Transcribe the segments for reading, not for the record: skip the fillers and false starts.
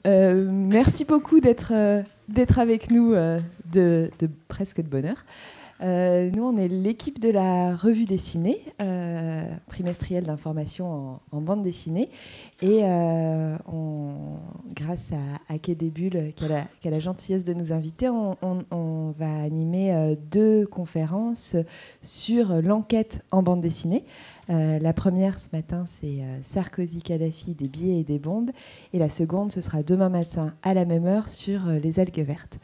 Merci beaucoup d'être avec nous presque de bonne heure. Nous, on est l'équipe de la revue dessinée, trimestrielle d'information en bande dessinée. Et grâce à Quai des Bulles, qui a la gentillesse de nous inviter, on va animer 2 conférences sur l'enquête en bande dessinée. La première ce matin, c'est Sarkozy-Kadhafi, des billets et des bombes. Et la seconde, ce sera demain matin à la même heure sur les algues vertes.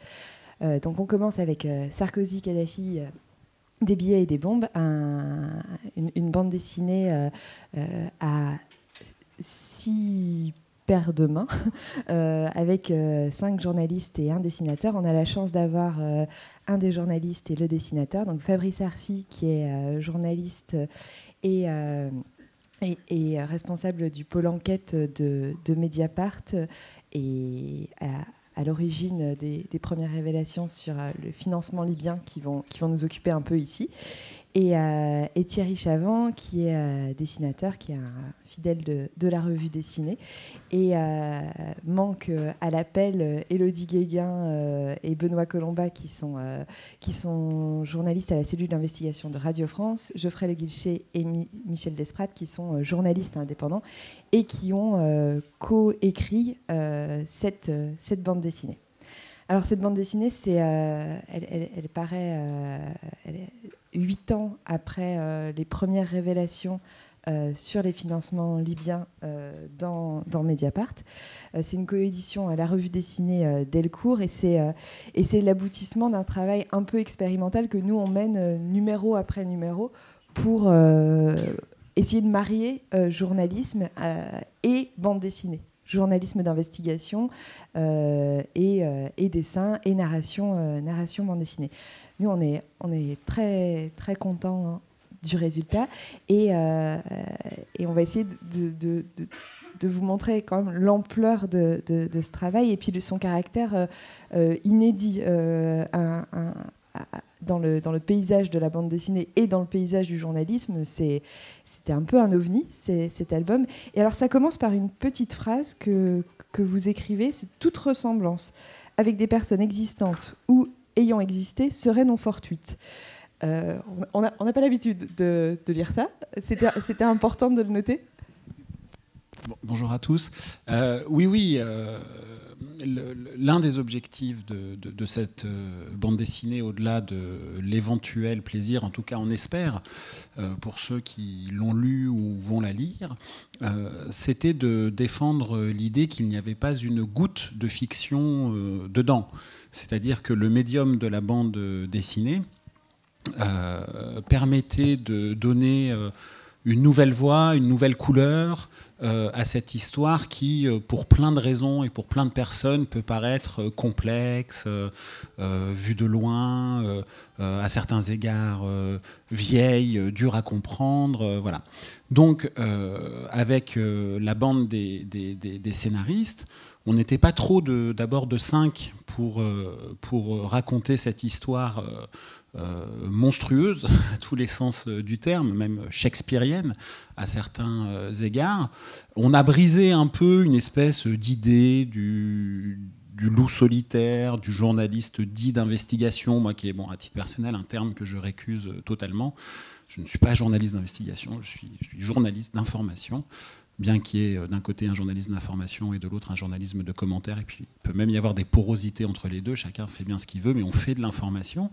Donc on commence avec Sarkozy-Kadhafi, des billets et des bombes, une bande dessinée à 6 paires de mains, avec 5 journalistes et un dessinateur. On a la chance d'avoir un des journalistes et le dessinateur, donc Fabrice Arfi, qui est journaliste et responsable du pôle enquête de Mediapart, et à l'origine des premières révélations sur le financement libyen qui vont nous occuper un peu ici. Et Thierry Chavant, qui est dessinateur, qui est un fidèle de la revue dessinée. Et manque à l'appel Élodie Guéguin et Benoît Colomba, qui sont journalistes à la cellule d'investigation de Radio France, Geoffrey Le Guilcher et Michel Desprats, qui sont journalistes indépendants et qui ont co-écrit cette bande dessinée. Alors cette bande dessinée, elle paraît 8 ans après les premières révélations sur les financements libyens dans Mediapart. C'est une coédition à la revue dessinée Delcourt, et c'est l'aboutissement d'un travail un peu expérimental que nous on mène numéro après numéro pour essayer de marier journalisme et bande dessinée. Journalisme d'investigation et dessin et narration bande dessinée. Nous, on est très, très contents du résultat, et on va essayer de vous montrer quand même l'ampleur de ce travail et puis de son caractère inédit dans le paysage de la bande dessinée et dans le paysage du journalisme. C'était un peu un ovni, cet album. Et alors ça commence par une petite phrase que vous écrivez: c'est toute ressemblance avec des personnes existantes ou ayant existé serait non fortuite. On n'a pas l'habitude de lire ça. C'était important de le noter. Bonjour à tous. Oui. L'un des objectifs de cette bande dessinée, au-delà de l'éventuel plaisir, en tout cas on espère, pour ceux qui l'ont lu ou vont la lire, c'était de défendre l'idée qu'il n'y avait pas une goutte de fiction dedans. C'est-à-dire que le médium de la bande dessinée permettait de donner une nouvelle voix, une nouvelle couleur à cette histoire qui, pour plein de raisons et pour plein de personnes, peut paraître complexe, vue de loin, à certains égards vieille, dure à comprendre. Voilà. Donc, avec la bande des scénaristes, on n'était pas trop d'abord de 5 pour raconter cette histoire monstrueuse, à tous les sens du terme, même shakespearienne à certains égards. On a brisé un peu une espèce d'idée du loup solitaire, du journaliste dit d'investigation, moi qui est, à titre personnel, un terme que je récuse totalement. Je ne suis pas journaliste d'investigation, je suis journaliste d'information, bien qu'il y ait d'un côté un journalisme d'information et de l'autre un journalisme de commentaire, et puis il peut même y avoir des porosités entre les deux, chacun fait bien ce qu'il veut, mais on fait de l'information.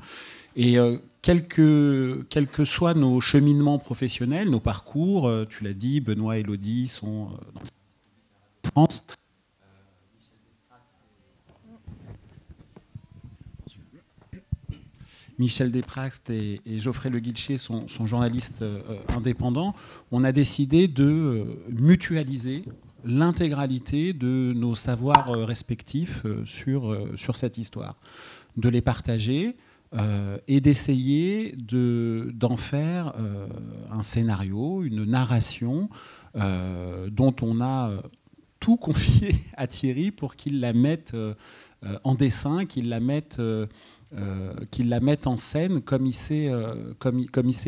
Et quels que soient nos cheminements professionnels, nos parcours, tu l'as dit, Benoît et Élodie sont dans France. Michel Desprats et Geoffrey Le Guilcher sont journalistes indépendants. On a décidé de mutualiser l'intégralité de nos savoirs respectifs sur cette histoire, de les partager et d'essayer d'en faire un scénario, une narration dont on a tout confié à Thierry pour qu'il la mette en dessin, qu'il la mette en scène comme il sait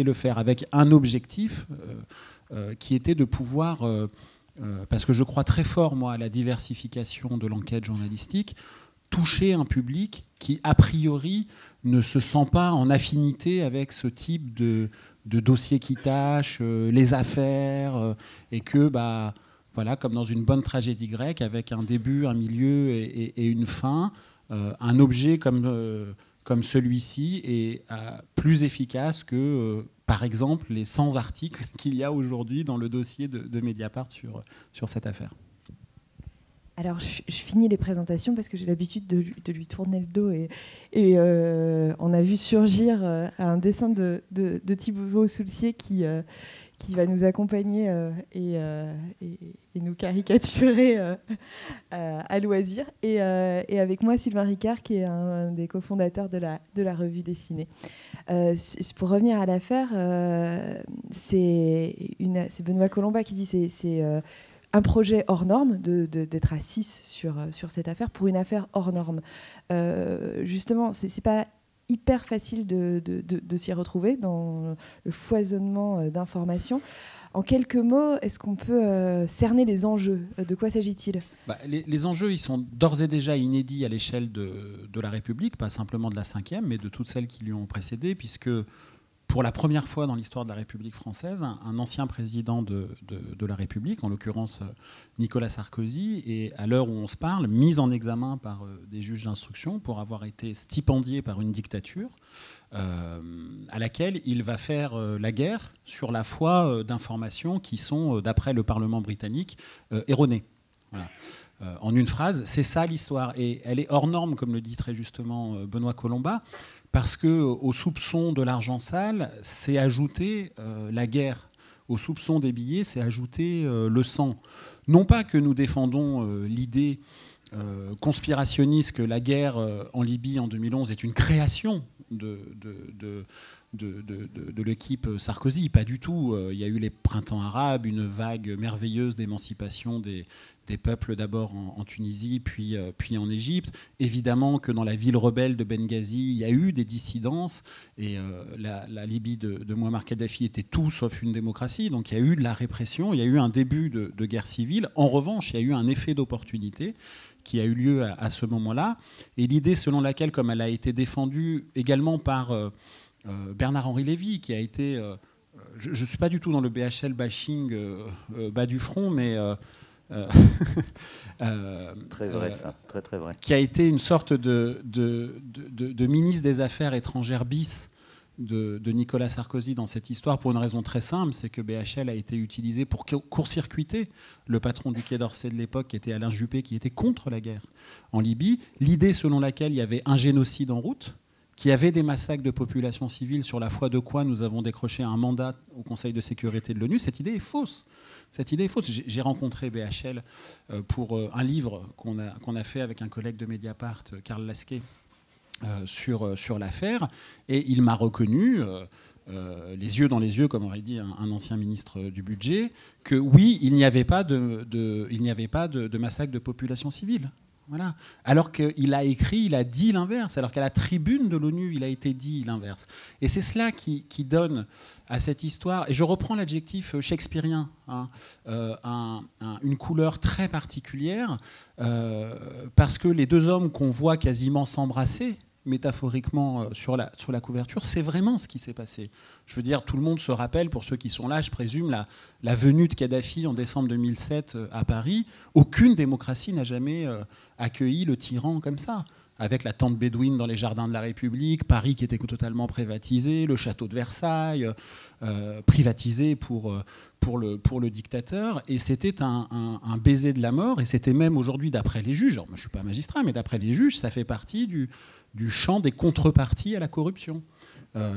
le faire, avec un objectif qui était de pouvoir parce que je crois très fort, moi, à la diversification de l'enquête journalistique, toucher un public qui, a priori, ne se sent pas en affinité avec ce type de dossier qui tâche, les affaires, et que, voilà, comme dans une bonne tragédie grecque, avec un début, un milieu et une fin, un objet comme celui-ci est plus efficace que, par exemple, les 100 articles qu'il y a aujourd'hui dans le dossier de Mediapart sur cette affaire. Alors, je finis les présentations parce que j'ai l'habitude de lui tourner le dos. Et on a vu surgir un dessin de Thibaut Soulcier qui va nous accompagner et nous caricaturer à loisir. Et avec moi, Sylvain Ricard, qui est un des cofondateurs de la revue dessinée. Pour revenir à l'affaire, c'est Benoît Colomba qui dit c'est un projet hors norme d'être à 6 sur cette affaire pour une affaire hors norme. Justement, c'est pas hyper facile de s'y retrouver dans le foisonnement d'informations. En quelques mots, est-ce qu'on peut cerner les enjeux ? De quoi s'agit-il ? Les enjeux, ils sont d'ores et déjà inédits à l'échelle de la République, pas simplement de la 5e, mais de toutes celles qui lui ont précédé, puisque pour la première fois dans l'histoire de la République française, un ancien président de la République, en l'occurrence Nicolas Sarkozy, est, à l'heure où on se parle, mis en examen par des juges d'instruction pour avoir été stipendié par une dictature à laquelle il va faire la guerre sur la foi d'informations qui sont, d'après le Parlement britannique, erronées. Voilà. En une phrase, c'est ça l'histoire. Et elle est hors norme, comme le dit très justement Benoît Colomba, parce qu'au soupçon de l'argent sale, c'est ajouté la guerre. Au soupçon des billets, c'est ajouté le sang. Non pas que nous défendons l'idée conspirationniste que la guerre en Libye en 2011 est une création de l'équipe Sarkozy. Pas du tout. Il y a eu les printemps arabes, une vague merveilleuse d'émancipation des peuples, d'abord en Tunisie, puis en Égypte. Évidemment que dans la ville rebelle de Benghazi, il y a eu des dissidences, et la Libye de Mouammar Kadhafi était tout sauf une démocratie, donc il y a eu de la répression, il y a eu un début de guerre civile. En revanche, il y a eu un effet d'opportunité qui a eu lieu à ce moment-là, et l'idée selon laquelle, comme elle a été défendue également par Bernard-Henri Lévy, qui a été... je ne suis pas du tout dans le BHL bashing bas du front, mais... très vrai, ça, très vrai. Qui a été une sorte de ministre des Affaires étrangères bis de Nicolas Sarkozy dans cette histoire, pour une raison très simple, c'est que BHL a été utilisé pour court-circuiter le patron du Quai d'Orsay de l'époque, qui était Alain Juppé, qui était contre la guerre en Libye. L'idée selon laquelle il y avait un génocide en route, qu'il y avait des massacres de populations civiles, sur la foi de quoi nous avons décroché un mandat au Conseil de sécurité de l'ONU, cette idée est fausse. Cette idée est fausse. J'ai rencontré BHL pour un livre qu'on a fait avec un collègue de Mediapart, Karl Lasquet, sur l'affaire, et il m'a reconnu, les yeux dans les yeux, comme aurait dit un ancien ministre du budget, que oui, il n'y avait pas de massacre de population civile. Voilà. Alors qu'il a écrit, il a dit l'inverse, alors qu'à la tribune de l'ONU, il a été dit l'inverse. Et c'est cela qui donne à cette histoire, et je reprends l'adjectif shakespearien, une couleur très particulière, parce que les deux hommes qu'on voit quasiment s'embrasser, métaphoriquement sur la couverture, c'est vraiment ce qui s'est passé. Je veux dire, tout le monde se rappelle, pour ceux qui sont là, je présume, la venue de Kadhafi en décembre 2007 à Paris. Aucune démocratie n'a jamais accueilli le tyran comme ça, avec la tente bédouine dans les jardins de la République, Paris qui était totalement privatisé, le château de Versailles privatisé pour le dictateur, et c'était un baiser de la mort, et c'était même aujourd'hui, d'après les juges, alors moi je ne suis pas magistrat, mais d'après les juges, ça fait partie du champ des contreparties à la corruption.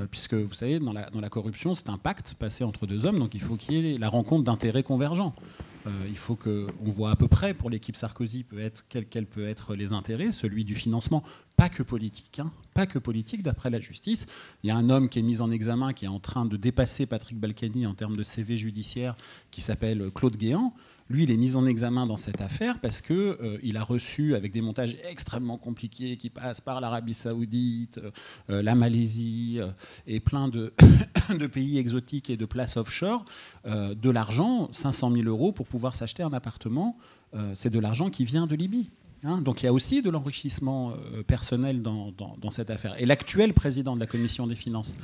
Puisque vous savez, dans la corruption, c'est un pacte passé entre deux hommes, donc il faut qu'il y ait la rencontre d'intérêts convergents. Il faut qu'on voit à peu près, pour l'équipe Sarkozy, quels peuvent être les intérêts, celui du financement, pas que politique, pas que politique, d'après la justice. Il y a un homme qui est mis en examen, qui est en train de dépasser Patrick Balkany en termes de CV judiciaire, qui s'appelle Claude Guéant. lui, il est mis en examen dans cette affaire parce qu'il a reçu, avec des montages extrêmement compliqués qui passent par l'Arabie Saoudite, la Malaisie et plein de, de pays exotiques et de places offshore, de l'argent, 500 000 € pour pouvoir s'acheter un appartement. C'est de l'argent qui vient de Libye. Donc il y a aussi de l'enrichissement personnel dans cette affaire. Et l'actuel président de la Commission des finances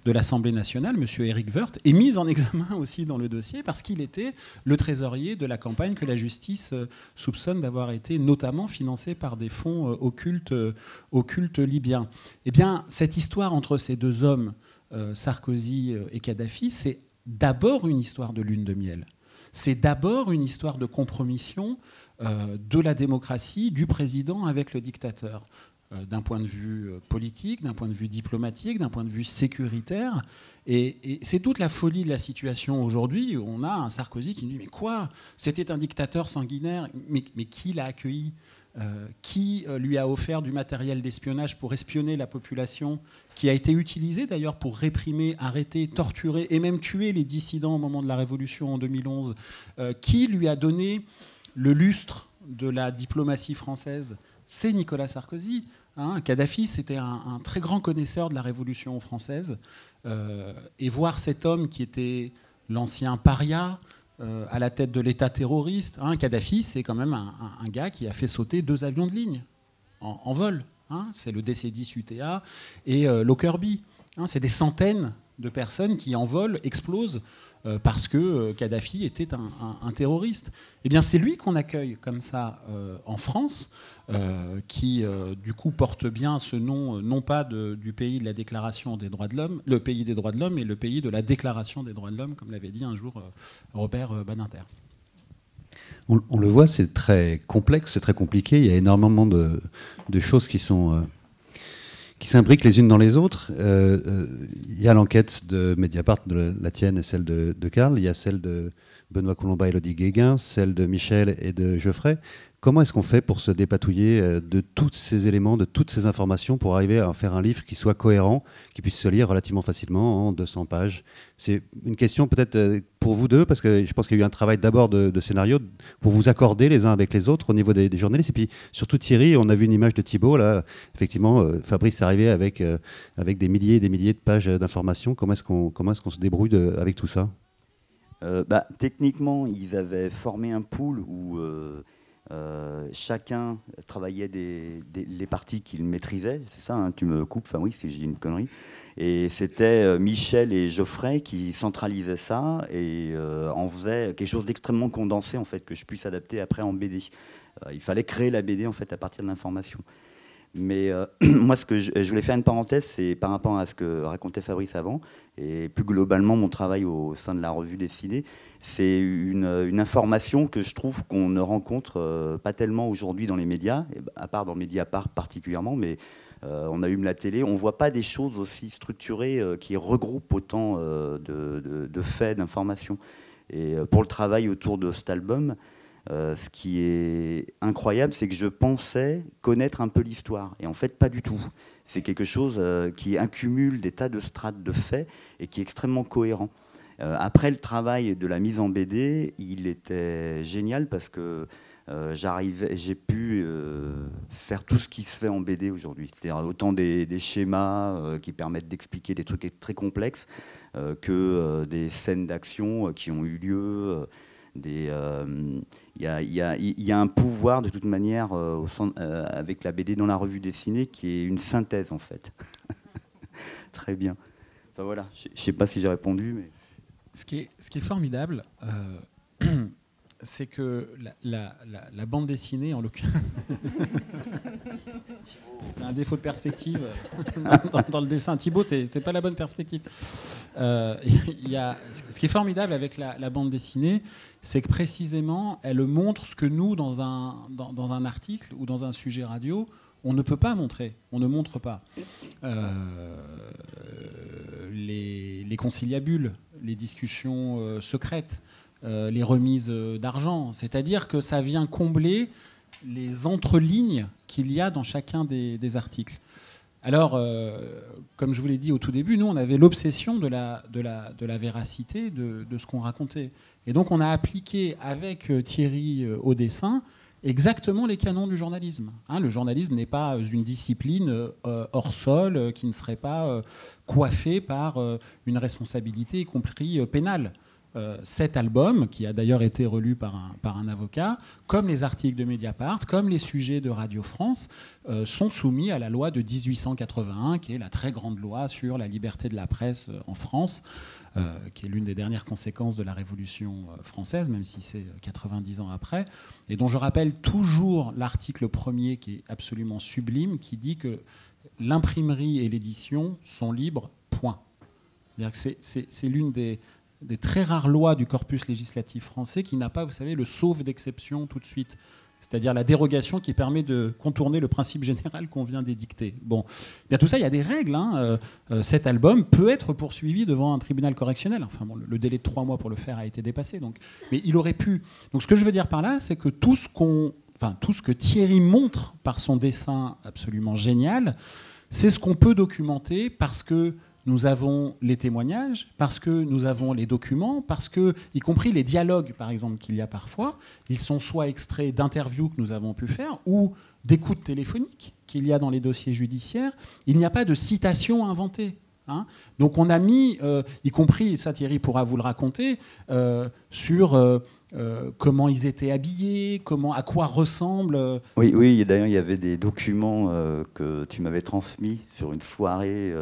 de l'Assemblée nationale, M. Éric Woerth, est mis en examen aussi dans le dossier parce qu'il était le trésorier de la campagne que la justice soupçonne d'avoir été notamment financée par des fonds occultes libyens. Eh bien, cette histoire entre ces deux hommes, Sarkozy et Kadhafi, c'est d'abord une histoire de lune de miel. C'est d'abord une histoire de compromission de la démocratie, du président avec le dictateur, d'un point de vue politique, d'un point de vue diplomatique, d'un point de vue sécuritaire. Et c'est toute la folie de la situation aujourd'hui. On a un Sarkozy qui nous dit « Mais quoi ? C'était un dictateur sanguinaire. Mais qui l'a accueilli ? Qui lui a offert du matériel d'espionnage pour espionner la population, qui a été utilisé d'ailleurs pour réprimer, arrêter, torturer et même tuer les dissidents au moment de la Révolution en 2011 ? Qui lui a donné le lustre de la diplomatie française ? C'est Nicolas Sarkozy. Kadhafi, c'était un très grand connaisseur de la Révolution française. Et voir cet homme qui était l'ancien paria, à la tête de l'État terroriste. Kadhafi, c'est quand même un gars qui a fait sauter 2 avions de ligne en vol. C'est le DC-10 UTA et Lockerbie. C'est des centaines de personnes qui, en vol, explosent parce que Kadhafi était un terroriste. Eh bien, c'est lui qu'on accueille comme ça en France, qui, du coup, porte bien ce nom, non pas du pays de la Déclaration des droits de l'homme, le pays des droits de l'homme, mais le pays de la Déclaration des droits de l'homme, comme l'avait dit un jour Robert Badinter. On le voit, c'est très complexe, c'est très compliqué. Il y a énormément de choses qui s'imbriquent les unes dans les autres. Il y a l'enquête de Mediapart, de la tienne et celle de Karl. Il y a celle de Benoît Colomba et Élodie Guéguin, celle de Michel et de Geoffrey. Comment est-ce qu'on fait pour se dépatouiller de tous ces éléments, de toutes ces informations, pour arriver à faire un livre qui soit cohérent, qui puisse se lire relativement facilement en 200 pages ? C'est une question peut-être pour vous deux, parce que je pense qu'il y a eu un travail d'abord de scénario pour vous accorder les uns avec les autres au niveau des journalistes. Et puis surtout Thierry, on a vu une image de Thibault, là, effectivement, Fabrice est arrivé avec des milliers et des milliers de pages d'informations. Comment est-ce qu'on se débrouille avec tout ça ? Techniquement, ils avaient formé un pool où chacun travaillait les parties qu'il maîtrisait. C'est ça, tu me coupes, Fabrice, si j'ai une connerie. Et c'était Michel et Geoffrey qui centralisaient ça et en faisaient quelque chose d'extrêmement condensé, en fait, que je puisse adapter après en BD. Il fallait créer la BD, en fait, à partir de l'information. Mais moi, ce que je voulais faire une parenthèse, c'est par rapport à ce que racontait Fabrice avant, et plus globalement, mon travail au sein de la revue dessinée, c'est une information que je trouve qu'on ne rencontre pas tellement aujourd'hui dans les médias, à part dans Mediapart particulièrement, mais on allume la télé, on ne voit pas des choses aussi structurées qui regroupent autant de faits, d'informations. Et pour le travail autour de cet album, ce qui est incroyable, c'est que je pensais connaître un peu l'histoire. Et en fait, pas du tout. C'est quelque chose qui accumule des tas de strates de faits et qui est extrêmement cohérent. Après le travail de la mise en BD, il était génial parce que j'ai pu faire tout ce qui se fait en BD aujourd'hui. C'est-à-dire autant des schémas qui permettent d'expliquer des trucs très complexes que des scènes d'action qui ont eu lieu. Il y a un pouvoir de toute manière avec la BD dans la revue dessinée qui est une synthèse en fait. Très bien. Enfin, voilà, je ne sais pas si j'ai répondu. Mais... Ce qui est formidable, c'est que la bande dessinée, en l'occurrence, un défaut de perspective dans le dessin. Thibaut, c'est pas la bonne perspective. Ce qui est formidable avec la bande dessinée, c'est que précisément, elle montre ce que nous, dans un article ou dans un sujet radio, on ne peut pas montrer. On ne montre pas. Les conciliabules, les discussions secrètes, les remises d'argent. C'est-à-dire que ça vient combler les entrelignes qu'il y a dans chacun des articles. Alors, comme je vous l'ai dit au tout début, nous, on avait l'obsession de la véracité de ce qu'on racontait. Et donc, on a appliqué avec Thierry au dessin exactement les canons du journalisme. Le journalisme n'est pas une discipline hors sol qui ne serait pas coiffée par une responsabilité, y compris pénale. Cet album, qui a d'ailleurs été relu par un avocat, comme les articles de Mediapart, comme les sujets de Radio France, sont soumis à la loi de 1881, qui est la très grande loi sur la liberté de la presse en France, qui est l'une des dernières conséquences de la Révolution française, même si c'est 90 ans après, et dont je rappelle toujours l'article premier, qui est absolument sublime, qui dit que l'imprimerie et l'édition sont libres, point. C'est-à-dire que c'est l'une des très rares lois du corpus législatif français qui n'a pas, vous savez, le sauf d'exception tout de suite. C'est-à-dire la dérogation qui permet de contourner le principe général qu'on vient d'édicter. Bon, bien tout ça, il y a des règles. Cet album peut être poursuivi devant un tribunal correctionnel. Enfin, bon, le délai de 3 mois pour le faire a été dépassé. Mais il aurait pu. Donc ce que je veux dire par là, c'est que tout ce que Thierry montre par son dessin absolument génial, c'est ce qu'on peut documenter parce que nous avons les témoignages, parce que nous avons les documents, parce que, y compris les dialogues, par exemple, qu'il y a parfois, ils sont soit extraits d'interviews que nous avons pu faire ou d'écoutes téléphoniques qu'il y a dans les dossiers judiciaires. Il n'y a pas de citation inventée. Donc on a mis, y compris, ça Thierry pourra vous le raconter, sur comment ils étaient habillés, à quoi ressemblent. Oui, d'ailleurs il y avait des documents que tu m'avais transmis sur une soirée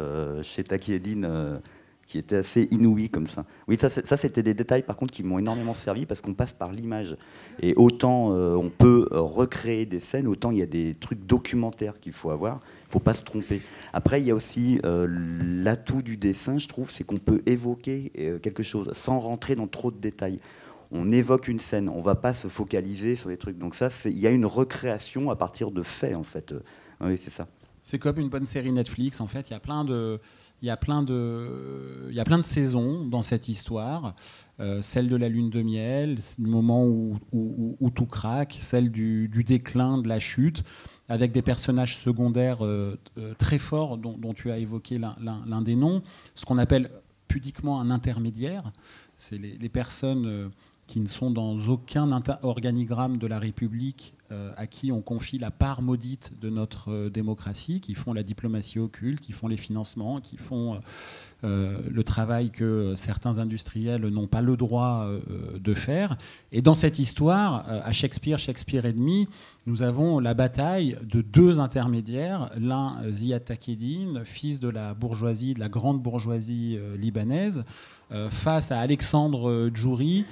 chez Takieddine qui étaient assez inouïs comme ça. Oui, ça c'était des détails par contre qui m'ont énormément servi parce qu'on passe par l'image. Et autant on peut recréer des scènes, autant il y a des trucs documentaires qu'il faut avoir. Il ne faut pas se tromper. Après, il y a aussi l'atout du dessin, je trouve, c'est qu'on peut évoquer quelque chose sans rentrer dans trop de détails. On évoque une scène, on ne va pas se focaliser sur des trucs. Donc ça, il y a une recréation à partir de faits, en fait. Oui, c'est ça. C'est comme une bonne série Netflix, en fait. Il y a plein de saisons dans cette histoire. Celle de la lune de miel, le moment où tout craque, celle du déclin, de la chute, avec des personnages secondaires très forts dont tu as évoqué l'un des noms, ce qu'on appelle pudiquement un intermédiaire. C'est les personnes qui ne sont dans aucun organigramme de la République à qui on confie la part maudite de notre démocratie, qui font la diplomatie occulte, qui font les financements, qui font le travail que certains industriels n'ont pas le droit de faire. Et dans cette histoire, à Shakespeare et demi, nous avons la bataille de deux intermédiaires, l'un Ziad Takieddine, fils de la bourgeoisie, de la grande bourgeoisie libanaise, face à Alexandre Djouri,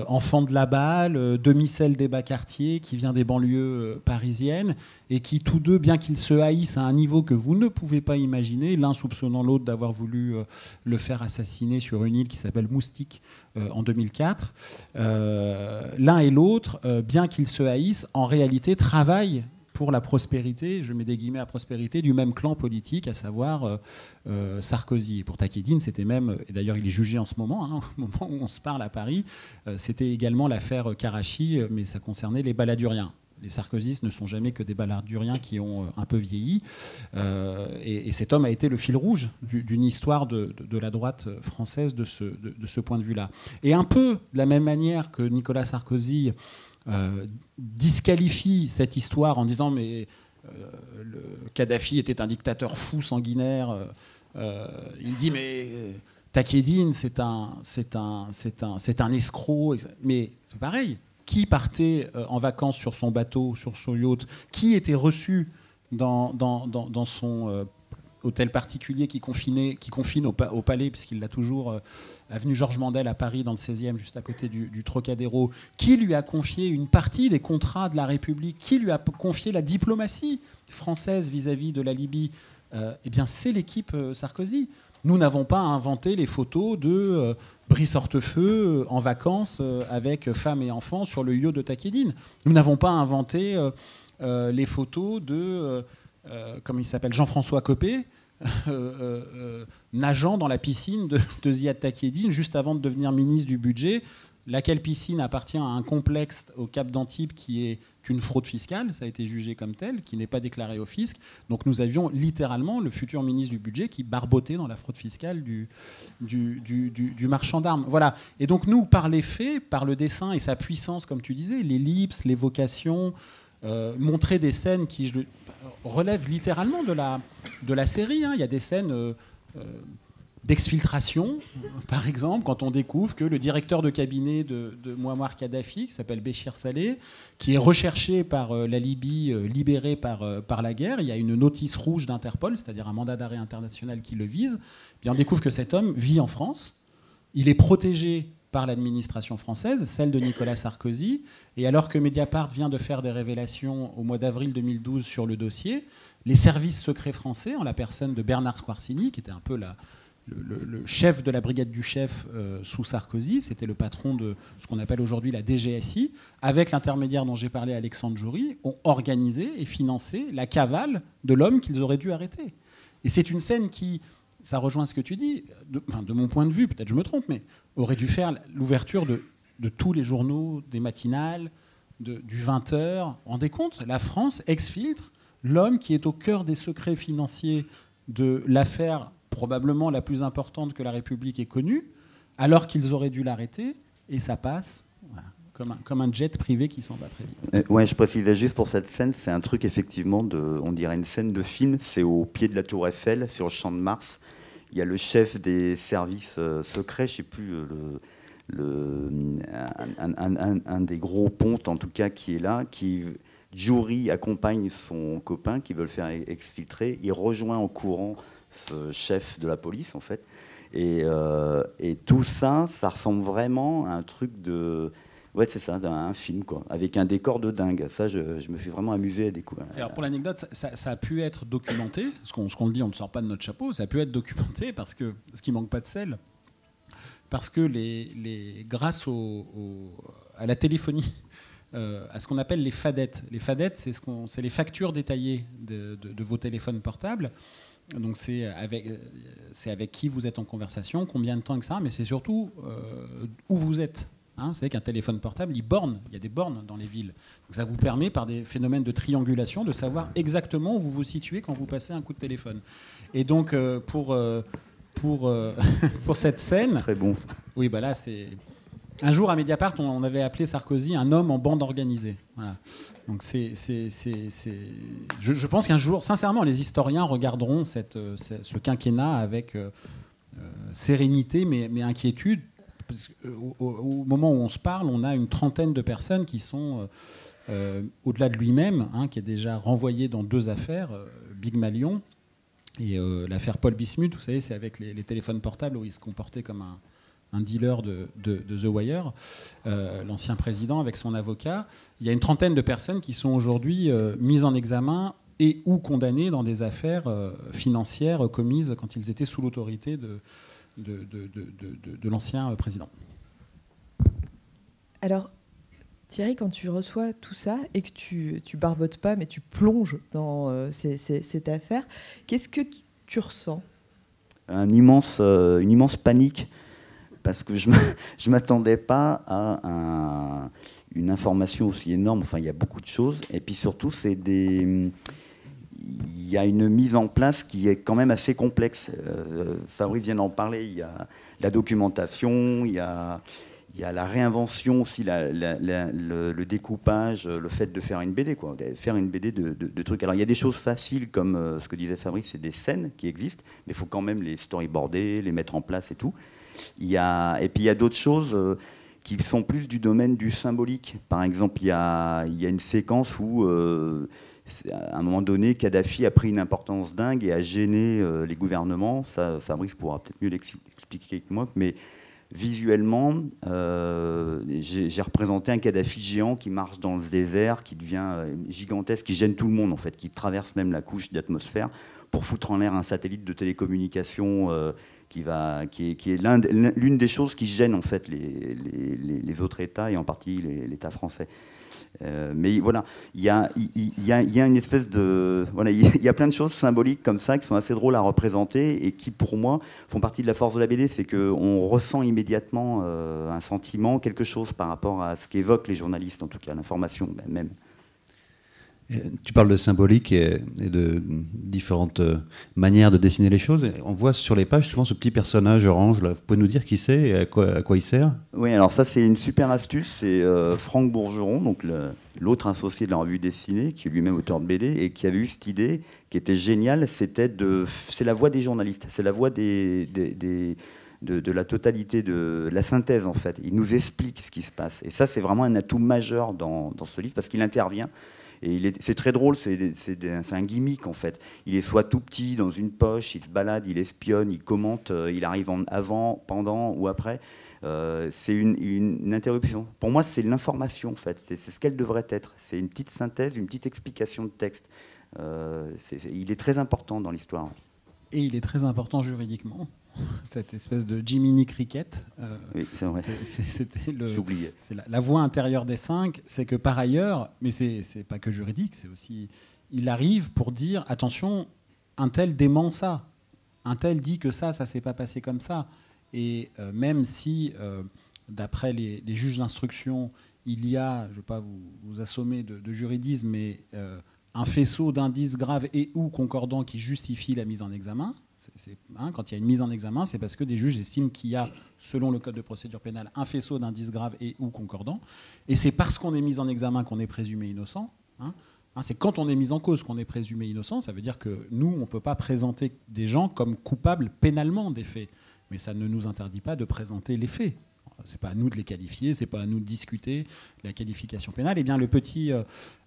enfant de la balle, demi-sel des bas quartiers, qui vient des banlieues parisiennes, et qui tous deux, bien qu'ils se haïssent à un niveau que vous ne pouvez pas imaginer, l'un soupçonnant l'autre d'avoir voulu le faire assassiner sur une île qui s'appelle Moustique en 2004, l'un et l'autre, bien qu'ils se haïssent, en réalité travaillent pour la prospérité, je mets des guillemets à prospérité, du même clan politique, à savoir Sarkozy. Et pour Takieddine, c'était même, et d'ailleurs il est jugé en ce moment, au moment où on se parle à Paris, c'était également l'affaire Karachi, mais ça concernait les baladuriens. Les sarkozystes ne sont jamais que des baladuriens qui ont un peu vieilli. Et cet homme a été le fil rouge d'une histoire de la droite française de ce point de vue-là. Et un peu de la même manière que Nicolas Sarkozy disqualifie cette histoire en disant mais le Kadhafi était un dictateur fou, sanguinaire. Il dit mais Takieddine c'est un escroc. Mais c'est pareil. Qui partait en vacances sur son bateau, sur son yacht? Qui était reçu dans son hôtel particulier qui confine au palais, puisqu'il l'a toujours, avenue Georges Mandel à Paris, dans le 16e, juste à côté du Trocadéro? Qui lui a confié une partie des contrats de la République? Qui lui a confié la diplomatie française vis-à-vis de la Libye? Eh bien, c'est l'équipe Sarkozy. Nous n'avons pas inventé les photos de Brice Hortefeux en vacances avec femmes et enfants sur le yacht de Takieddine. Nous n'avons pas inventé les photos de comment il s'appelle, Jean-François Copé, nageant dans la piscine de Ziad Takieddine juste avant de devenir ministre du budget laquelle piscine appartient à un complexe au Cap d'Antibes qui est une fraude fiscale, ça a été jugé comme tel, qui n'est pas déclaré au fisc. Donc nous avions littéralement le futur ministre du budget qui barbotait dans la fraude fiscale du marchand d'armes. Voilà. Et donc nous, par les faits, par le dessin et sa puissance, comme tu disais, l'ellipse, l'évocation, montrer des scènes qui relèvent littéralement de la série. Hein. Il y a des scènes d'exfiltration, par exemple, quand on découvre que le directeur de cabinet de Mouammar Kadhafi, qui s'appelle Béchir Saleh, qui est recherché par la Libye, libéré par la guerre, il y a une notice rouge d'Interpol, c'est-à-dire un mandat d'arrêt international qui le vise, et on découvre que cet homme vit en France, il est protégé par l'administration française, celle de Nicolas Sarkozy, et alors que Mediapart vient de faire des révélations au mois d'avril 2012 sur le dossier, les services secrets français, en la personne de Bernard Squarcini, qui était un peu le chef de la brigade du chef sous Sarkozy, c'était le patron de ce qu'on appelle aujourd'hui la DGSI, avec l'intermédiaire dont j'ai parlé, Alexandre Joury, ont organisé et financé la cavale de l'homme qu'ils auraient dû arrêter. Et c'est une scène qui, ça rejoint ce que tu dis, de mon point de vue, peut-être je me trompe, mais aurait dû faire l'ouverture de tous les journaux, des matinales, du 20h. Vous vous rendez compte ? La France exfiltre l'homme qui est au cœur des secrets financiers de l'affaire probablement la plus importante que la République ait connue, alors qu'ils auraient dû l'arrêter, et ça passe voilà, comme un jet privé qui s'en va très vite. Ouais, je précisais juste pour cette scène, c'est un truc effectivement, on dirait une scène de film, c'est au pied de la tour Eiffel, sur le champ de Mars. Il y a le chef des services secrets, je ne sais plus, un des gros pontes en tout cas qui est là, qui... Joury accompagne son copain qui veut le faire exfiltrer, il rejoint en courant ce chef de la police en fait, et tout ça, ça ressemble vraiment à un truc de... Ouais, c'est ça, un film, quoi, avec un décor de dingue. Ça, je me suis vraiment amusé à découvrir. Alors, pour l'anecdote, ça a pu être documenté, ce qu'on le dit, on ne sort pas de notre chapeau, ça a pu être documenté parce que, ce qui manque pas de sel, parce que grâce à la téléphonie, à ce qu'on appelle les fadettes. Les fadettes, c'est les factures détaillées de vos téléphones portables. Donc c'est avec qui vous êtes en conversation, combien de temps, etc. Mais c'est surtout où vous êtes. Hein. Vous savez qu'un téléphone portable, il y a des bornes dans les villes. Donc ça vous permet, par des phénomènes de triangulation, de savoir exactement où vous vous situez quand vous passez un coup de téléphone. Et donc pour cette scène... Très bon. Oui, bah là, c'est... Un jour, à Mediapart, on avait appelé Sarkozy un homme en bande organisée. Voilà. Donc je pense qu'un jour, sincèrement, les historiens regarderont ce quinquennat avec sérénité, mais inquiétude. Parce au moment où on se parle, on a une trentaine de personnes qui sont au-delà de lui-même, qui est déjà renvoyé dans 2 affaires, Big Malion et l'affaire Paul Bismuth. Vous savez, c'est avec les téléphones portables où il se comportait comme un dealer de The Wire, l'ancien président avec son avocat. Il y a une trentaine de personnes qui sont aujourd'hui mises en examen et ou condamnées dans des affaires financières commises quand ils étaient sous l'autorité de l'ancien président. Alors, Thierry, quand tu reçois tout ça et que tu barbotes pas, mais tu plonges dans cette affaire, qu'est-ce que tu ressens ? Une immense panique, parce que je ne m'attendais pas à une information aussi énorme. Enfin, il y a beaucoup de choses. Et puis surtout, il y a une mise en place qui est quand même assez complexe. Fabrice vient d'en parler. Il y a la documentation, il y a la réinvention aussi, le découpage, le fait de faire une BD, quoi. Faire une BD de trucs. Alors, il y a des choses faciles, comme ce que disait Fabrice, c'est des scènes qui existent, mais il faut quand même les storyboarder, les mettre en place et tout. Et puis il y a d'autres choses qui sont plus du domaine du symbolique. Par exemple, il y a une séquence où, à un moment donné, Kadhafi a pris une importance dingue et a gêné les gouvernements. Ça, Fabrice pourra peut-être mieux l'expliquer que moi, mais visuellement, j'ai représenté un Kadhafi géant qui marche dans le désert, qui devient gigantesque, qui gêne tout le monde, en fait, qui traverse même la couche d'atmosphère pour foutre en l'air un satellite de télécommunication qui est l'une des choses qui gênent en fait les autres États et en partie l'État français. Mais voilà, il y a une espèce de... Voilà, il y a plein de choses symboliques comme ça qui sont assez drôles à représenter et qui, pour moi, font partie de la force de la BD. C'est qu'on ressent immédiatement un sentiment, quelque chose par rapport à ce qu'évoquent les journalistes, en tout cas, l'information même. Tu parles de symbolique et de différentes manières de dessiner les choses. On voit sur les pages souvent ce petit personnage orange. Là. Vous pouvez nous dire qui c'est et à quoi il sert? Oui, alors ça c'est une super astuce. C'est Franck Bourgeron, donc l'autre associé de la revue dessinée, qui est lui-même auteur de BD et qui avait eu cette idée qui était géniale. C'est la voix des journalistes, c'est la voix de la totalité, de la synthèse en fait. Il nous explique ce qui se passe. Et ça c'est vraiment un atout majeur dans ce livre parce qu'il intervient. Et c'est très drôle, c'est un gimmick en fait. Il est soit tout petit dans une poche, il se balade, il espionne, il commente, il arrive avant, pendant ou après. C'est une interruption. Pour moi, c'est l'information en fait. C'est ce qu'elle devrait être. C'est une petite synthèse, une petite explication de texte. Il est très important dans l'histoire. Et il est très important juridiquement. Cette espèce de Jiminy Cricket. Oui, c'est vrai. J'oubliais. C'est la voix intérieure des 5, c'est que par ailleurs, mais c'est pas que juridique, c'est aussi, il arrive pour dire attention, un tel dément ça, un tel dit que ça s'est pas passé comme ça, et même si d'après les juges d'instruction, il y a, je ne vais pas vous assommer de juridisme, mais un faisceau d'indices graves et ou concordants qui justifie la mise en examen. Quand il y a une mise en examen, c'est parce que des juges estiment qu'il y a, selon le code de procédure pénale, un faisceau d'indices graves et ou concordants. Et c'est parce qu'on est mis en examen qu'on est présumé innocent. C'est quand on est mis en cause qu'on est présumé innocent. Ça veut dire que nous, on ne peut pas présenter des gens comme coupables pénalement des faits. Mais ça ne nous interdit pas de présenter les faits. C'est pas à nous de les qualifier, c'est pas à nous de discuter la qualification pénale. Eh bien, le petit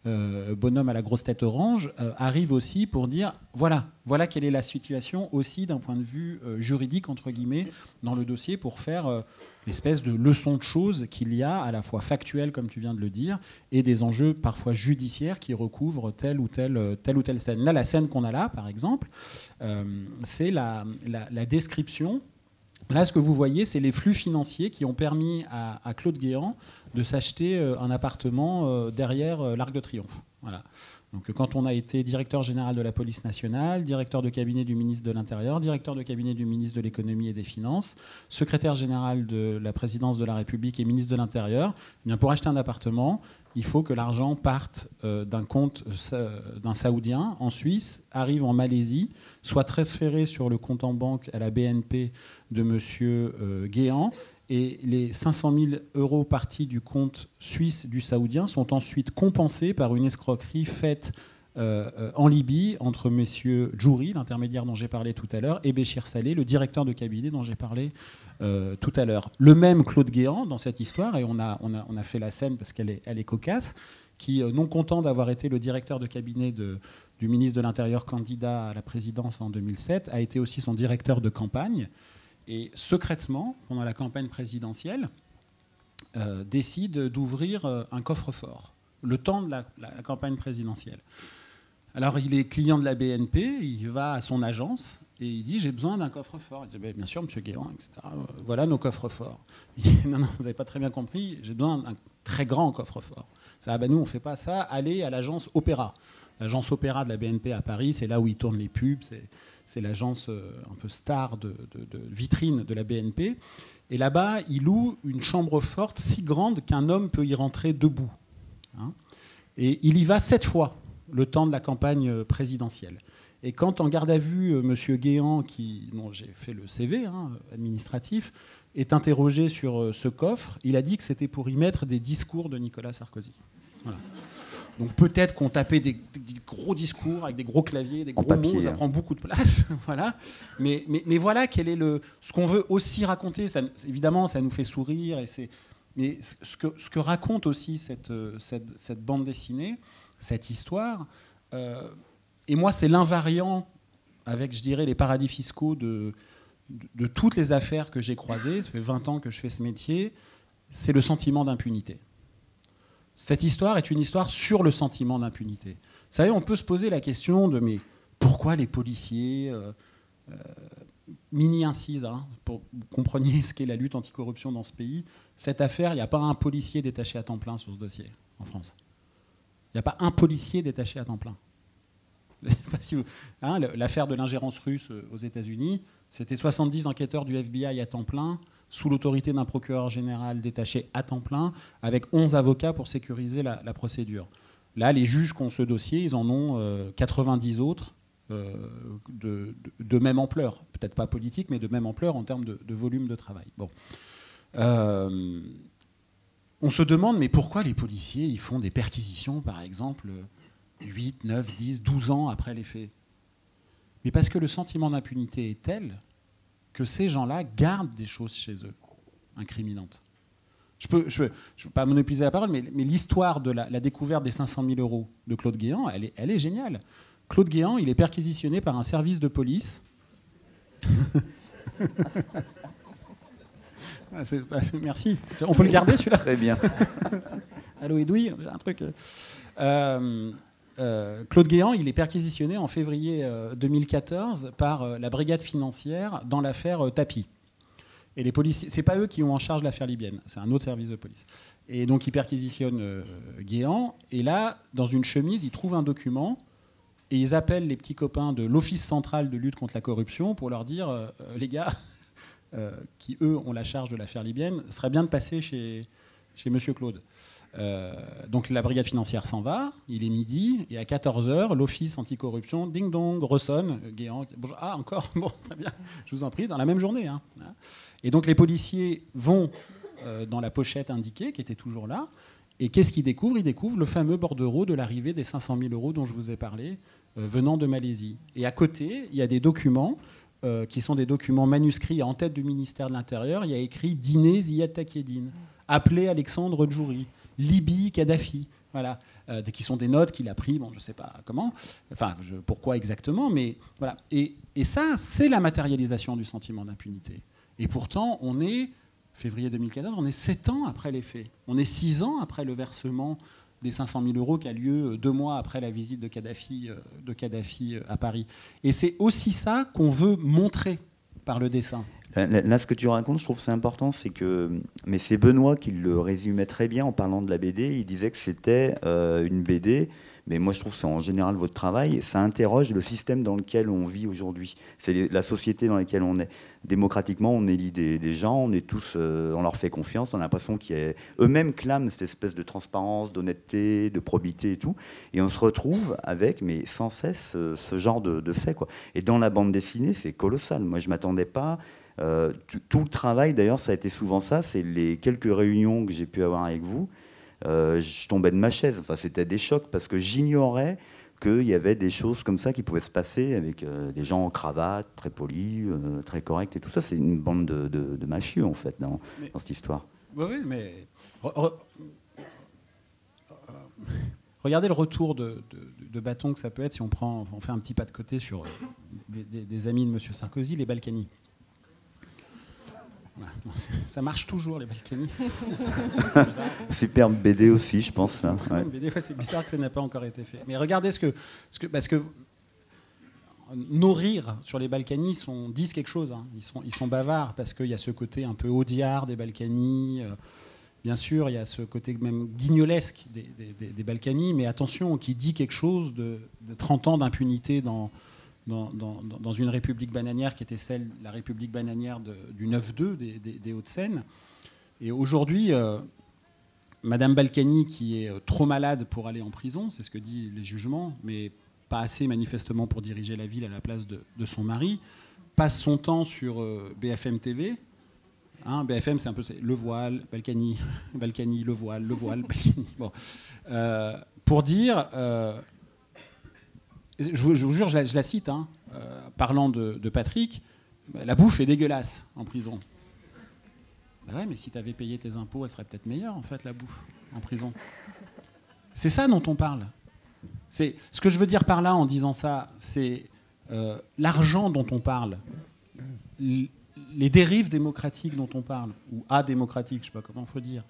bonhomme à la grosse tête orange arrive aussi pour dire voilà quelle est la situation aussi d'un point de vue juridique entre guillemets dans le dossier pour faire l'espèce de leçon de choses qu'il y a à la fois factuelle comme tu viens de le dire et des enjeux parfois judiciaires qui recouvrent telle ou telle scène. Là, la scène qu'on a là, par exemple, c'est la description. Là, ce que vous voyez, c'est les flux financiers qui ont permis à Claude Guéant de s'acheter un appartement derrière l'Arc de Triomphe. Voilà. Donc, quand on a été directeur général de la police nationale, directeur de cabinet du ministre de l'Intérieur, directeur de cabinet du ministre de l'Économie et des Finances, secrétaire général de la présidence de la République et ministre de l'Intérieur, eh bien, pour acheter un appartement, il faut que l'argent parte d'un compte d'un Saoudien en Suisse, arrive en Malaisie, soit transféré sur le compte en banque à la BNP de M. Guéant, et les 500 000 € partis du compte suisse du Saoudien sont ensuite compensés par une escroquerie faite en Libye entre M. Djouri, l'intermédiaire dont j'ai parlé tout à l'heure, et Béchir Saleh, le directeur de cabinet dont j'ai parlé tout à l'heure. Le même Claude Guéant dans cette histoire, et on a fait la scène parce qu'elle est cocasse, qui, non content d'avoir été le directeur de cabinet du ministre de l'Intérieur candidat à la présidence en 2007, a été aussi son directeur de campagne. Et secrètement, pendant la campagne présidentielle, décide d'ouvrir un coffre-fort, le temps de la campagne présidentielle. Alors, il est client de la BNP, il va à son agence et il dit « j'ai besoin d'un coffre-fort ». Il dit « bien sûr, monsieur Guéant, etc. Voilà nos coffres-forts ». Il dit « non, vous n'avez pas très bien compris, j'ai besoin d'un très grand coffre-fort ». Ça, nous, on ne fait pas ça, allez à l'agence Opéra. L'agence Opéra de la BNP à Paris, c'est là où ils tournent les pubs, c'est l'agence un peu star de vitrine de la BNP. Et là-bas, il loue une chambre forte si grande qu'un homme peut y rentrer debout. Et il y va 7 fois, le temps de la campagne présidentielle. Et quand en garde à vue, M. Guéant, dont j'ai fait le CV administratif, est interrogé sur ce coffre, il a dit que c'était pour y mettre des discours de Nicolas Sarkozy. Voilà. Donc peut-être qu'on tapait des gros discours avec des gros claviers, des gros mots, ça prend beaucoup de place. Voilà. Mais voilà quel est ce qu'on veut aussi raconter. Ça, évidemment, ça nous fait sourire. Mais ce que raconte aussi cette bande dessinée, cette histoire, et moi c'est l'invariant avec, je dirais, les paradis fiscaux de toutes les affaires que j'ai croisées, ça fait 20 ans que je fais ce métier, c'est le sentiment d'impunité. Cette histoire est une histoire sur le sentiment d'impunité. Vous savez, on peut se poser la question de mais pourquoi les policiers, mini-incise, pour que vous compreniez ce qu'est la lutte anticorruption dans ce pays, cette affaire, il n'y a pas un policier détaché à temps plein sur ce dossier en France. Il n'y a pas un policier détaché à temps plein. L'affaire de l'ingérence russe aux États-Unis, c'était 70 enquêteurs du FBI à temps plein, sous l'autorité d'un procureur général détaché à temps plein, avec 11 avocats pour sécuriser la procédure. Là, les juges qui ont ce dossier, ils en ont 90 autres de même ampleur. Peut-être pas politique, mais de même ampleur en termes de volume de travail. Bon. On se demande, mais pourquoi les policiers ils font des perquisitions, par exemple, 8, 9, 10, 12 ans après les faits? Mais parce que le sentiment d'impunité est tel que ces gens-là gardent des choses chez eux, incriminantes. Je peux pas monopoliser la parole, mais l'histoire de la découverte des 500 000 euros de Claude Guéant, elle est géniale. Claude Guéant, il est perquisitionné par un service de police. Merci. On peut le garder, celui-là? Très bien. Allô, Edoui, un truc. Claude Guéant, il est perquisitionné en février 2014 par la brigade financière dans l'affaire Tapi. Et les policiers, c'est pas eux qui ont en charge l'affaire libyenne, c'est un autre service de police. Et donc ils perquisitionnent Guéant, et là, dans une chemise, ils trouvent un document, et ils appellent les petits copains de l'Office central de lutte contre la corruption pour leur dire, les gars, qui eux ont la charge de l'affaire libyenne, ce serait bien de passer chez Monsieur Claude. Donc la brigade financière s'en va, il est midi, et à 14h, l'office anticorruption, ding dong, ressonne, Guéant, bonjour, ah encore, bon, très bien, je vous en prie, dans la même journée. Hein. Et donc les policiers vont dans la pochette indiquée, qui était toujours là, et qu'est-ce qu'ils découvrent? Ils découvrent le fameux bordereau de l'arrivée des 500 000 euros dont je vous ai parlé, venant de Malaisie. Et à côté, il y a des documents, qui sont des documents manuscrits en tête du ministère de l'Intérieur, il y a écrit « Dîner Ziad Takieddine », appelé Alexandre Djouri, Libye, Kadhafi, voilà, qui sont des notes qu'il a prises, bon, je ne sais pas comment, enfin, pourquoi exactement, mais voilà. Et ça, c'est la matérialisation du sentiment d'impunité. Et pourtant, on est, février 2014, on est 7 ans après les faits. On est 6 ans après le versement des 500 000 euros qui a lieu 2 mois après la visite de Kadhafi à Paris. Et c'est aussi ça qu'on veut montrer par le dessin. Là, ce que tu racontes, je trouve c'est important, c'est que, mais c'est Benoît qui le résumait très bien en parlant de la BD. Il disait que c'était une BD, mais moi je trouve que c'est en général votre travail. Ça interroge le système dans lequel on vit aujourd'hui. C'est la société dans laquelle on est. Démocratiquement, on élit des gens, on est tous, on leur fait confiance. On a l'impression qu'eux-mêmes clament cette espèce de transparence, d'honnêteté, de probité et tout. Et on se retrouve avec, mais sans cesse, ce genre de faits, quoi. Et dans la bande dessinée, c'est colossal. Moi, je m'attendais pas. Tout le travail, d'ailleurs, ça a été souvent ça. C'est les quelques réunions que j'ai pu avoir avec vous. Je tombais de ma chaise. Enfin, c'était des chocs parce que j'ignorais qu'il y avait des choses comme ça qui pouvaient se passer avec des gens en cravate, très polis, très corrects et tout ça. C'est une bande de mafieux, en fait, dans cette histoire. Oui, mais regardez le retour de bâton que ça peut être si on fait un petit pas de côté sur des amis de M. Sarkozy, les Balkany. Ça marche toujours, les Balkany. Superbe BD aussi, je pense. C'est BD, c'est bizarre que ça n'a pas encore été fait. Mais regardez parce que nos rires sur les Balkany disent quelque chose. Hein. Ils sont bavards parce qu'il y a ce côté un peu audiard des Balkany. Bien sûr, il y a ce côté même guignolesque des Balkany. Mais attention, qui dit quelque chose de 30 ans d'impunité dans une république bananière qui était la république bananière du 9-2 des Hauts-de-Seine. Et aujourd'hui, Madame Balkany, qui est trop malade pour aller en prison, c'est ce que disent les jugements, mais pas assez manifestement pour diriger la ville à la place de son mari, passe son temps sur BFM TV. Hein, BFM, c'est un peu le voile, Balkany, le voile, Balkany. Bon. Pour dire... je vous jure, je la cite, hein, parlant de Patrick, la bouffe est dégueulasse en prison. Ben ouais, mais si tu avais payé tes impôts, elle serait peut-être meilleure, en fait, la bouffe en prison. C'est ça dont on parle. Ce que je veux dire par là en disant ça, c'est l'argent dont on parle, les dérives démocratiques dont on parle, ou adémocratiques, je ne sais pas comment il faut dire,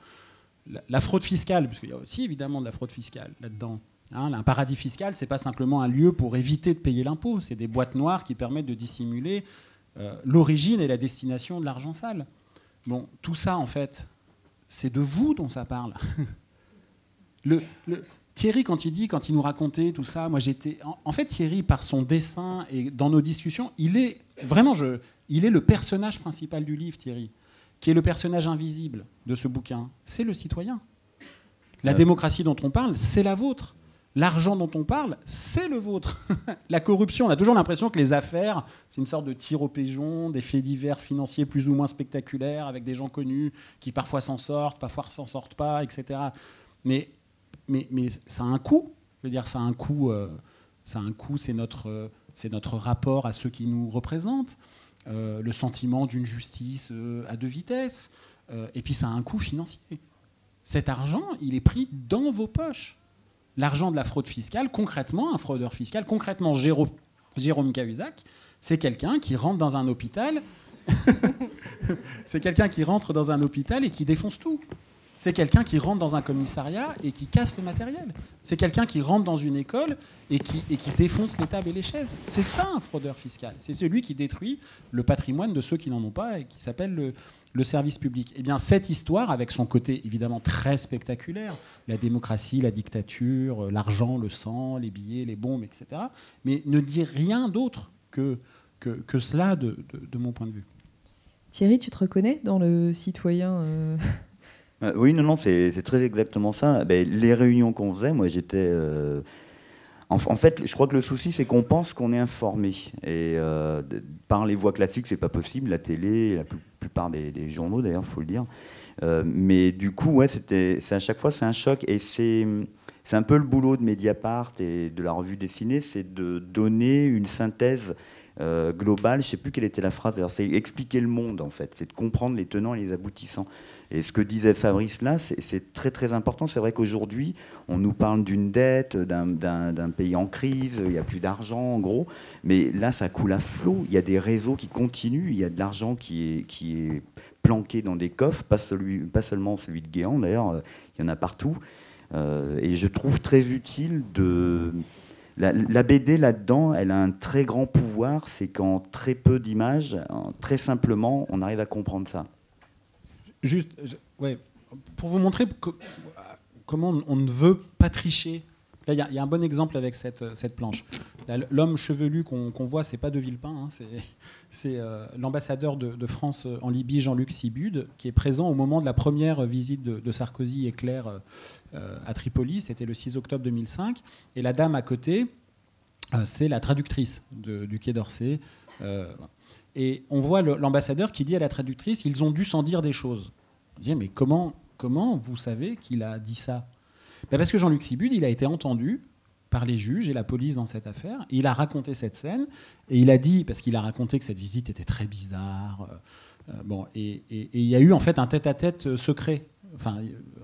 la fraude fiscale, parce qu'il y a aussi évidemment de la fraude fiscale là-dedans. Hein, un paradis fiscal, ce n'est pas simplement un lieu pour éviter de payer l'impôt, c'est des boîtes noires qui permettent de dissimuler l'origine et la destination de l'argent sale. Bon, tout ça, en fait, c'est de vous dont ça parle. Thierry, quand il nous racontait tout ça, moi j'étais... En fait, Thierry, par son dessin et dans nos discussions, il est le personnage principal du livre, Thierry, qui est le personnage invisible de ce bouquin. C'est le citoyen. La démocratie dont on parle, c'est la vôtre. L'argent dont on parle, c'est le vôtre. La corruption, on a toujours l'impression que les affaires, c'est une sorte de tir au pigeon, des faits divers financiers plus ou moins spectaculaires, avec des gens connus qui parfois s'en sortent, parfois s'en sortent pas, etc. Mais ça a un coût. Je veux dire, ça a un coût. C'est notre rapport à ceux qui nous représentent, le sentiment d'une justice à deux vitesses. Et puis ça a un coût financier. Cet argent, il est pris dans vos poches. L'argent de la fraude fiscale, concrètement, un fraudeur fiscal, concrètement Jérôme Cahuzac, c'est quelqu'un qui rentre dans un hôpital. C'est quelqu'un qui rentre dans un hôpital et qui défonce tout. C'est quelqu'un qui rentre dans un commissariat et qui casse le matériel. C'est quelqu'un qui rentre dans une école et qui défonce les tables et les chaises. C'est ça un fraudeur fiscal. C'est celui qui détruit le patrimoine de ceux qui n'en ont pas et qui s'appelle le service public. Eh bien, cette histoire, avec son côté évidemment très spectaculaire, la démocratie, la dictature, l'argent, le sang, les billets, les bombes, etc., mais ne dit rien d'autre que cela de mon point de vue. Thierry, tu te reconnais dans le citoyen Oui, non, c'est très exactement ça. Les réunions qu'on faisait, moi j'étais... En fait, je crois que le souci, c'est qu'on pense qu'on est informé. Et par les voies classiques, c'est pas possible. La télé, la plupart des journaux, d'ailleurs, il faut le dire. Mais du coup, ouais, à chaque fois, c'est un choc. Et c'est un peu le boulot de Mediapart et de la revue dessinée, c'est de donner une synthèse globale. Je ne sais plus quelle était la phrase. C'est expliquer le monde, en fait. C'est de comprendre les tenants et les aboutissants. Et ce que disait Fabrice là, c'est très très important. C'est vrai qu'aujourd'hui, on nous parle d'une dette, d'un pays en crise, il n'y a plus d'argent en gros, mais là ça coule à flot, il y a des réseaux qui continuent, il y a de l'argent qui est planqué dans des coffres, pas seulement celui de Guéant d'ailleurs, il y en a partout. Et je trouve très utile la BD là-dedans, elle a un très grand pouvoir, c'est qu'en très peu d'images, très simplement, on arrive à comprendre ça. Juste, ouais, pour vous montrer comment on ne veut pas tricher. Là, il y a un bon exemple avec cette planche. L'homme chevelu qu'on voit, c'est pas De Villepin, hein, c'est l'ambassadeur de France en Libye, Jean-Luc Sibude, qui est présent au moment de la première visite de Sarkozy et Claire à Tripoli. C'était le 6 octobre 2005. Et la dame à côté, c'est la traductrice du Quai d'Orsay. Et on voit l'ambassadeur qui dit à la traductrice « Ils ont dû s'en dire des choses ». On dit « Mais comment vous savez qu'il a dit ça ?» Parce que Jean-Luc Sibude, il a été entendu par les juges et la police dans cette affaire. Il a raconté cette scène et il a dit, parce qu'il a raconté que cette visite était très bizarre, et il y a eu en fait un tête-à-tête secret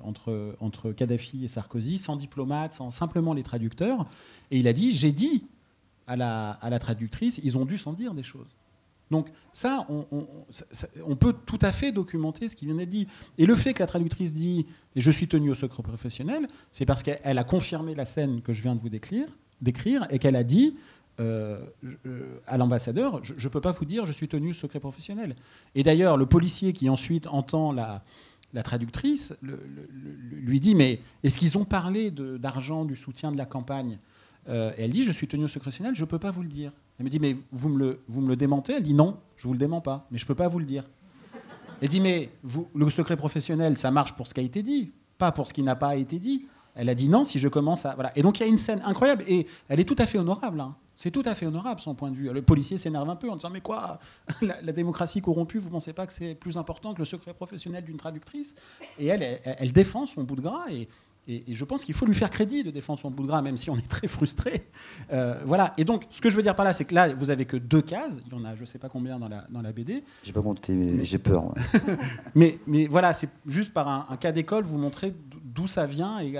entre Kadhafi et Sarkozy, sans diplomate, sans simplement les traducteurs. Et il a dit « J'ai dit à la traductrice, ils ont dû s'en dire des choses ». Donc ça, on peut tout à fait documenter ce qui vient d'être dit. Et le fait que la traductrice dit « et je suis tenue au secret professionnel », c'est parce qu'elle a confirmé la scène que je viens de vous décrire et qu'elle a dit à l'ambassadeur « je ne peux pas vous dire, je suis tenue au secret professionnel ». Et d'ailleurs, le policier qui ensuite entend la traductrice lui dit « mais est-ce qu'ils ont parlé d'argent, du soutien de la campagne ?» Et elle dit « je suis tenue au secret professionnel, je ne peux pas vous le dire ». Elle me dit « mais vous me le démentez ?» Elle dit « non, je ne vous le dément pas, mais je ne peux pas vous le dire ». Elle dit « mais le secret professionnel, ça marche pour ce qui a été dit, pas pour ce qui n'a pas été dit ». Elle a dit « non, si je commence à… » Voilà. Et donc il y a une scène incroyable, et elle est tout à fait honorable. Hein. C'est tout à fait honorable, son point de vue. Le policier s'énerve un peu en disant « mais quoi, la démocratie corrompue, vous ne pensez pas que c'est plus important que le secret professionnel d'une traductrice ?» Et elle défend son bout de gras, et je pense qu'il faut lui faire crédit de défendre son bout de gras, même si on est très frustré. Voilà. Et donc, ce que je veux dire par là, c'est que là, vous avez que 2 cases. Il y en a, je ne sais pas combien dans la BD. J'ai pas compté, mais j'ai peur. Ouais. mais voilà, c'est juste par un cas d'école, vous montrer d'où ça vient et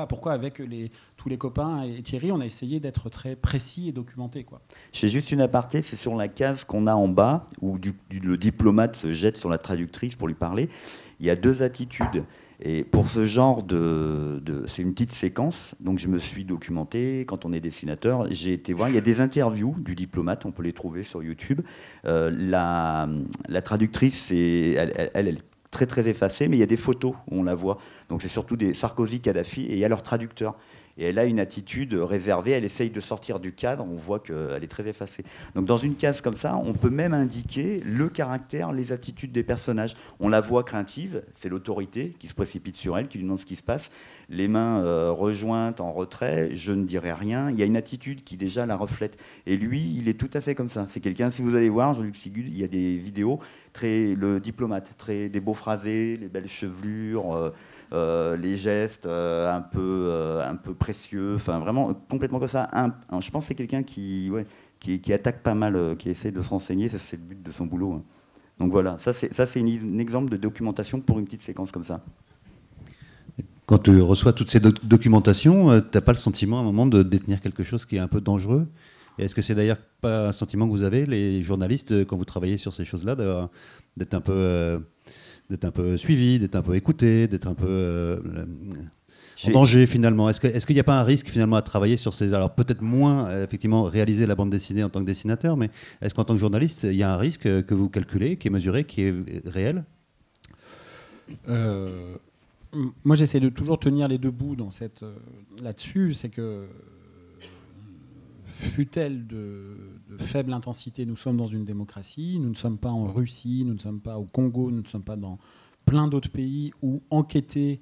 pourquoi avec tous les copains et Thierry, on a essayé d'être très précis et documenté, quoi. Je fais juste une aparté, c'est sur la case qu'on a en bas, où le diplomate se jette sur la traductrice pour lui parler. Il y a 2 attitudes. Et pour ce genre c'est une petite séquence, donc je me suis documenté. Quand on est dessinateur, j'ai été voir, il y a des interviews du diplomate, on peut les trouver sur YouTube. La traductrice, elle est très très effacée, mais il y a des photos où on la voit. Donc c'est surtout des Sarkozy, Kadhafi, et il y a leur traducteur. Et elle a une attitude réservée, elle essaye de sortir du cadre, on voit qu'elle est très effacée. Donc dans une case comme ça, on peut même indiquer le caractère, les attitudes des personnages. On la voit craintive, c'est l'autorité qui se précipite sur elle, qui lui demande ce qui se passe. Les mains rejointes en retrait, je ne dirai rien. Il y a une attitude qui déjà la reflète. Et lui, il est tout à fait comme ça. C'est quelqu'un, si vous allez voir, Jean-Luc Sigud, il y a des vidéos, le diplomate, des beaux phrasés, les belles chevelures... les gestes un peu précieux, enfin vraiment complètement comme ça. Je pense que c'est quelqu'un qui attaque pas mal, qui essaie de se renseigner, c'est le but de son boulot. Hein. Donc voilà, ça c'est un exemple de documentation pour une petite séquence comme ça. Quand tu reçois toutes ces documentations, tu n'as pas le sentiment à un moment de détenir quelque chose qui est un peu dangereux? Et est-ce que c'est d'ailleurs pas un sentiment que vous avez, les journalistes, quand vous travaillez sur ces choses-là, d'être un peu suivi, d'être un peu écouté, d'être un peu en danger finalement? Est-ce qu'il n'y a pas un risque finalement à travailler sur ces... Alors peut-être moins effectivement réaliser la bande dessinée en tant que dessinateur, mais est-ce qu'en tant que journaliste, il y a un risque que vous calculez, qui est mesuré, qui est réel? Moi j'essaie de toujours tenir les deux bouts là-dessus, c'est que fut-elle de faible intensité, nous sommes dans une démocratie, nous ne sommes pas en Russie, nous ne sommes pas au Congo, nous ne sommes pas dans plein d'autres pays où enquêter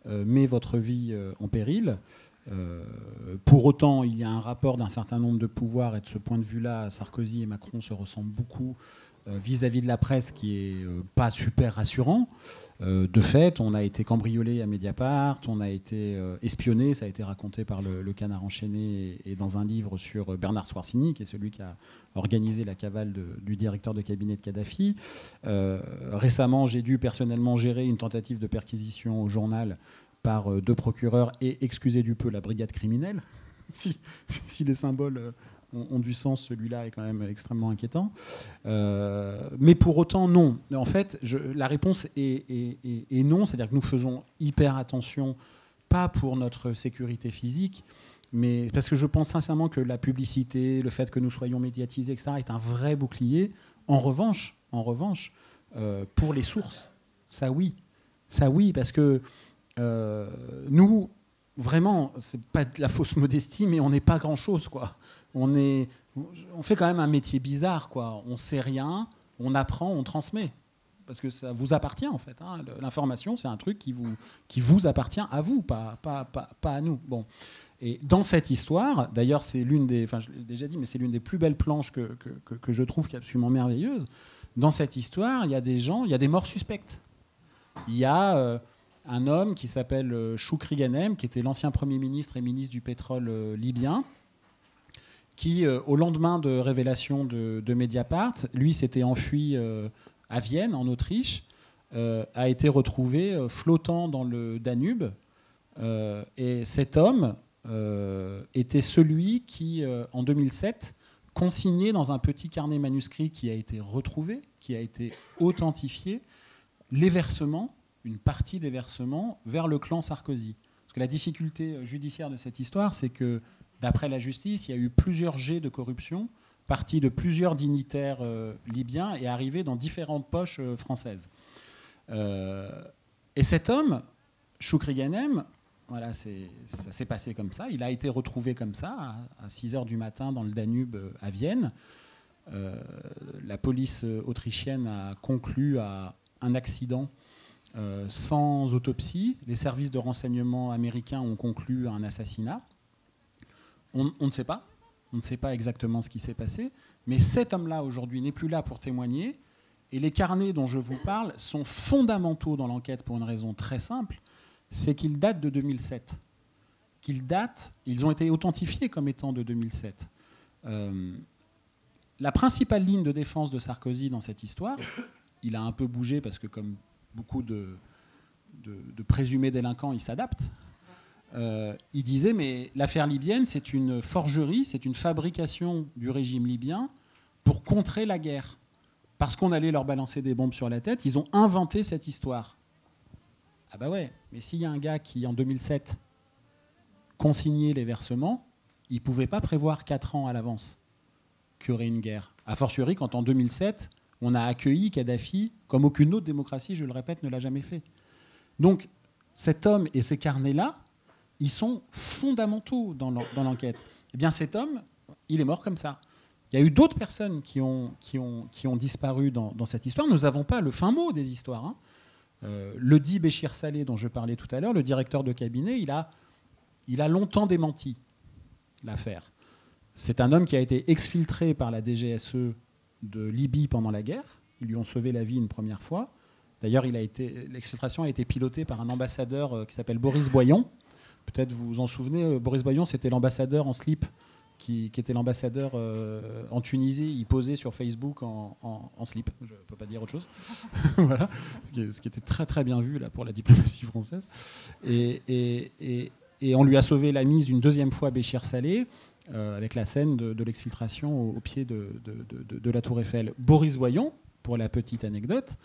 met votre vie en péril. Pour autant, il y a un rapport d'un certain nombre de pouvoirs, et de ce point de vue-là, Sarkozy et Macron se ressemblent beaucoup vis-à-vis de la presse, qui est pas super rassurant. De fait, on a été cambriolé à Mediapart, on a été espionné, ça a été raconté par le Canard enchaîné et dans un livre sur Bernard Swarsini, qui est celui qui a organisé la cavale du directeur de cabinet de Kadhafi. Récemment, j'ai dû personnellement gérer une tentative de perquisition au journal par 2 procureurs et, excusez du peu, la brigade criminelle. Si les symboles ont du sens, celui-là est quand même extrêmement inquiétant. Mais pour autant, non. En fait, la réponse est non. C'est-à-dire que nous faisons hyper attention, pas pour notre sécurité physique, mais parce que je pense sincèrement que la publicité, le fait que nous soyons médiatisés, etc., est un vrai bouclier. En revanche, pour les sources, ça oui, parce que nous, vraiment, c'est pas de la fausse modestie, mais on n'est pas grand-chose, quoi. On fait quand même un métier bizarre, quoi. On sait rien, on apprend, on transmet. Parce que ça vous appartient, en fait. Hein. L'information, c'est un truc qui vous appartient à vous, pas à nous. Bon. Et dans cette histoire, d'ailleurs, c'est je l'ai déjà dit, mais c'est l'une des plus belles planches que je trouve, qui est absolument merveilleuse. Dans cette histoire, il y a des gens, il y a des morts suspectes. Il y a un homme qui s'appelle Choukri Ghanem, qui était l'ancien Premier ministre et ministre du pétrole libyen, qui, au lendemain de révélation de Mediapart, lui s'était enfui à Vienne, en Autriche, a été retrouvé flottant dans le Danube. Et cet homme était celui qui, en 2007, consignait dans un petit carnet manuscrit qui a été retrouvé, qui a été authentifié, les versements, une partie des versements, vers le clan Sarkozy. Parce que la difficulté judiciaire de cette histoire, c'est que, d'après la justice, il y a eu plusieurs jets de corruption, partis de plusieurs dignitaires libyens et arrivés dans différentes poches françaises. Et cet homme, Choukri Ghanem, voilà, ça s'est passé comme ça. Il a été retrouvé comme ça, à 6h du matin, dans le Danube, à Vienne. La police autrichienne a conclu à un accident sans autopsie. Les services de renseignement américains ont conclu à un assassinat. On ne sait pas. On ne sait pas exactement ce qui s'est passé. Mais cet homme-là, aujourd'hui, n'est plus là pour témoigner. Et les carnets dont je vous parle sont fondamentaux dans l'enquête pour une raison très simple. C'est qu'ils datent de 2007. Ils ont été authentifiés comme étant de 2007. La principale ligne de défense de Sarkozy dans cette histoire, il a un peu bougé parce que, comme beaucoup de présumés délinquants, il s'adapte. Il disait, mais l'affaire libyenne, c'est une forgerie, c'est une fabrication du régime libyen pour contrer la guerre. Parce qu'on allait leur balancer des bombes sur la tête, ils ont inventé cette histoire. Ah bah ouais, mais s'il y a un gars qui, en 2007, consignait les versements, il ne pouvait pas prévoir 4 ans à l'avance qu'il y aurait une guerre. A fortiori, quand en 2007, On a accueilli Kadhafi comme aucune autre démocratie, je le répète, ne l'a jamais fait. Donc, cet homme et ces carnets-là, ils sont fondamentaux dans l'enquête. Eh bien, cet homme, il est mort comme ça. Il y a eu d'autres personnes qui ont disparu dans cette histoire. Nous n'avons pas le fin mot des histoires. Hein. Le dit Béchir Saleh, dont je parlais tout à l'heure, le directeur de cabinet, il a longtemps démenti l'affaire. C'est un homme qui a été exfiltré par la DGSE de Libye pendant la guerre. Ils lui ont sauvé la vie une première fois. D'ailleurs, l'exfiltration a été pilotée par un ambassadeur qui s'appelle Boris Boyon. Peut-être vous vous en souvenez, Boris Boyon, c'était l'ambassadeur en slip qui était l'ambassadeur en Tunisie. Il posait sur Facebook en slip, je ne peux pas dire autre chose. Voilà. Ce qui était très très bien vu là, pour la diplomatie française. Et on lui a sauvé la mise une deuxième fois Béchir Saleh, avec la scène de l'exfiltration au pied de la Tour Eiffel. Boris Boyon, pour la petite anecdote,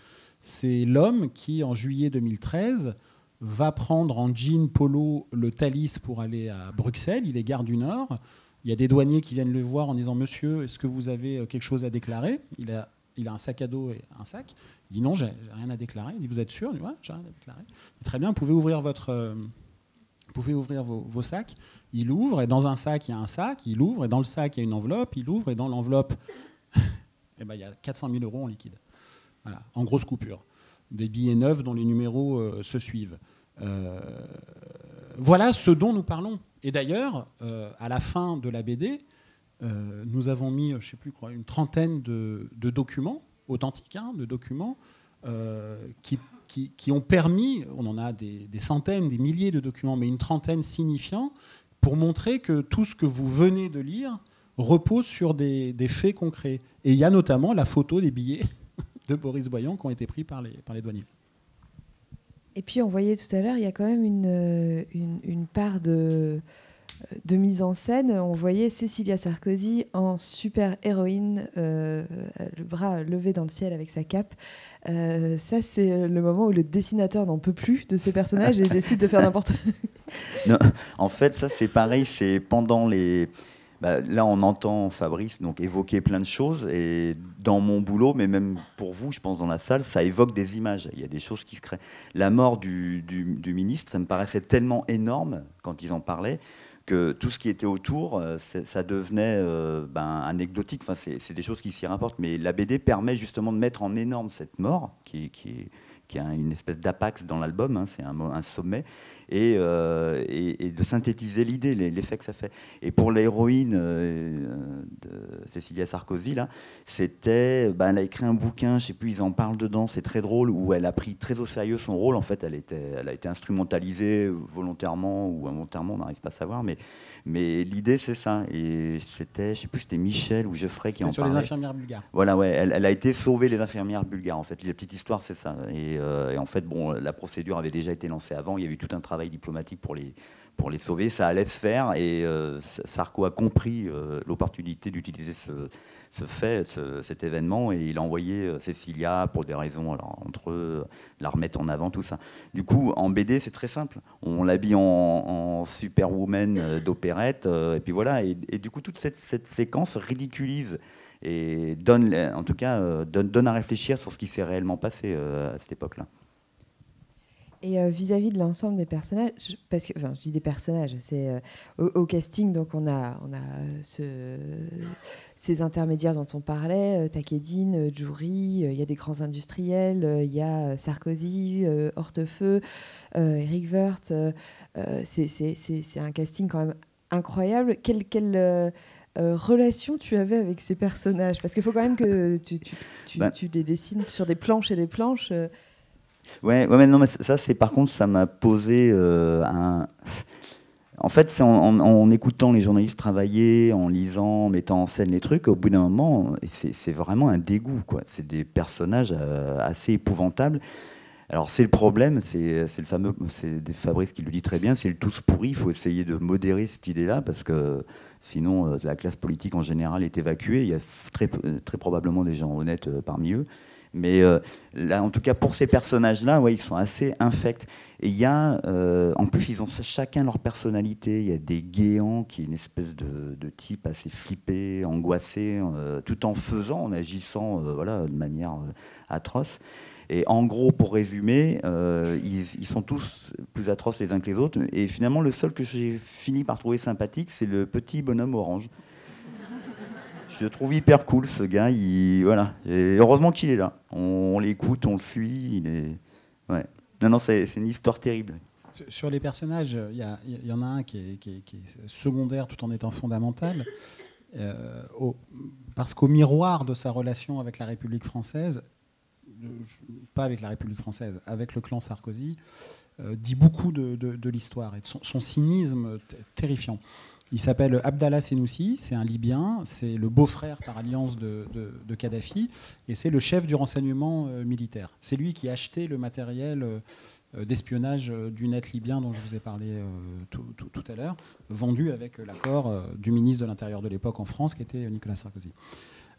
c'est l'homme qui, en juillet 2013, va prendre en jean polo le Thalys pour aller à Bruxelles. Il est gare du Nord. Il y a des douaniers qui viennent le voir en disant « Monsieur, est-ce que vous avez quelque chose à déclarer ?» Il a un sac à dos et un sac. Il dit « Non, j'ai rien à déclarer. » Il dit « Vous êtes sûr ?» Il dit « Ouais, j'ai rien à déclarer. » Il dit « Très bien, vous pouvez ouvrir vos sacs. » Il ouvre, et dans un sac, il y a un sac. Il ouvre, et dans le sac, il y a une enveloppe. Il ouvre, et dans l'enveloppe, il y a 400 000 € en liquide. Voilà, en grosse coupure. Des billets neufs dont les numéros se suivent. Voilà ce dont nous parlons. Et d'ailleurs, à la fin de la BD, nous avons mis, je ne sais plus, une trentaine de documents authentiques, de documents qui ont permis, on en a des centaines, des milliers de documents, mais une trentaine signifiants, pour montrer que tout ce que vous venez de lire repose sur des faits concrets. Et il y a notamment la photo des billets de Boris Boyon qui ont été pris par les douaniers. Et puis on voyait tout à l'heure, il y a quand même une part de mise en scène. On voyait Cécilia Sarkozy en super héroïne, le bras levé dans le ciel avec sa cape. Ça, c'est le moment où le dessinateur n'en peut plus de ces personnages et décide de faire n'importe quoi. En fait, ça c'est pareil, c'est pendant les... là, on entend Fabrice donc évoquer plein de choses, et dans mon boulot, mais même pour vous, je pense dans la salle, ça évoque des images. Il y a des choses qui se créent. La mort du ministre, ça me paraissait tellement énorme quand ils en parlaient que tout ce qui était autour, ça devenait anecdotique. Enfin, c'est des choses qui s'y rapportent. Mais la BD permet justement de mettre en énorme cette mort qui a une espèce d'apax dans l'album, hein, c'est un sommet, et de synthétiser l'idée, l'effet que ça fait. Et pour l'héroïne de Cécilia Sarkozy, là, c'était, elle a écrit un bouquin, je sais plus, ils en parlent dedans, c'est très drôle, où elle a pris très au sérieux son rôle. En fait, elle a été instrumentalisée volontairement ou involontairement, on n'arrive pas à savoir, mais l'idée c'est ça. Et c'était, je sais plus, c'était Michel ou Geoffrey qui en parlait. Sur les infirmières bulgares. Voilà, ouais, elle a été sauvée, les infirmières bulgares. En fait, la petite histoire, c'est ça. Et en fait, bon, la procédure avait déjà été lancée avant. Il y avait eu tout un travail diplomatique pour les sauver. Ça allait se faire, et Sarko a compris l'opportunité d'utiliser cet événement, et il a envoyé Cécilia pour des raisons, alors, entre eux, la remettre en avant, tout ça. Du coup, en BD, c'est très simple. On l'habille en superwoman d'opérette, et puis voilà. Et du coup, toute cette séquence ridiculise et donne à réfléchir sur ce qui s'est réellement passé à cette époque-là. Et vis-à-vis de l'ensemble des personnages, parce que, enfin, je dis des personnages, c'est au casting, donc on a ces intermédiaires dont on parlait, Takedine, Djouri, il y a des grands industriels, il y a Sarkozy, Hortefeux, Eric Woerth. C'est un casting quand même incroyable. Quelle relation tu avais avec ces personnages? Parce qu'il faut quand même que tu les dessines sur des planches et des planches. Ouais, mais non, mais ça, par contre, ça m'a posé En fait, c'est en écoutant les journalistes travailler, en lisant, en mettant en scène les trucs, au bout d'un moment, c'est vraiment un dégoût, quoi. C'est des personnages assez épouvantables. Alors c'est le problème, c'est le fameux, c'est Fabrice qui le dit très bien, c'est le tous pourri. Il faut essayer de modérer cette idée-là, parce que sinon la classe politique en général est évacuée. Il y a très probablement des gens honnêtes parmi eux. Mais là, en tout cas, pour ces personnages-là, ouais, ils sont assez infects. Et il y a, en plus, ils ont chacun leur personnalité. Il y a des Guéant, qui est une espèce de type assez flippé, angoissé, tout en faisant, en agissant voilà, de manière atroce. Et en gros, pour résumer, ils sont tous plus atroces les uns que les autres. Et finalement, le seul que j'ai fini par trouver sympathique, c'est le petit bonhomme orange. Je le trouve hyper cool, ce gars. Voilà. Et heureusement qu'il est là. On l'écoute, on le suit. Il est... ouais. Non, c'est une histoire terrible. Sur les personnages, il y en a un qui est secondaire tout en étant fondamental. Parce qu'au miroir de sa relation avec la République française, pas avec la République française, avec le clan Sarkozy, dit beaucoup de l'histoire et de son cynisme terrifiant. Il s'appelle Abdallah Senussi, c'est un Libyen, c'est le beau-frère par alliance de Kadhafi, et c'est le chef du renseignement militaire. C'est lui qui a acheté le matériel d'espionnage du net libyen dont je vous ai parlé tout à l'heure, vendu avec l'accord du ministre de l'Intérieur de l'époque en France, qui était Nicolas Sarkozy.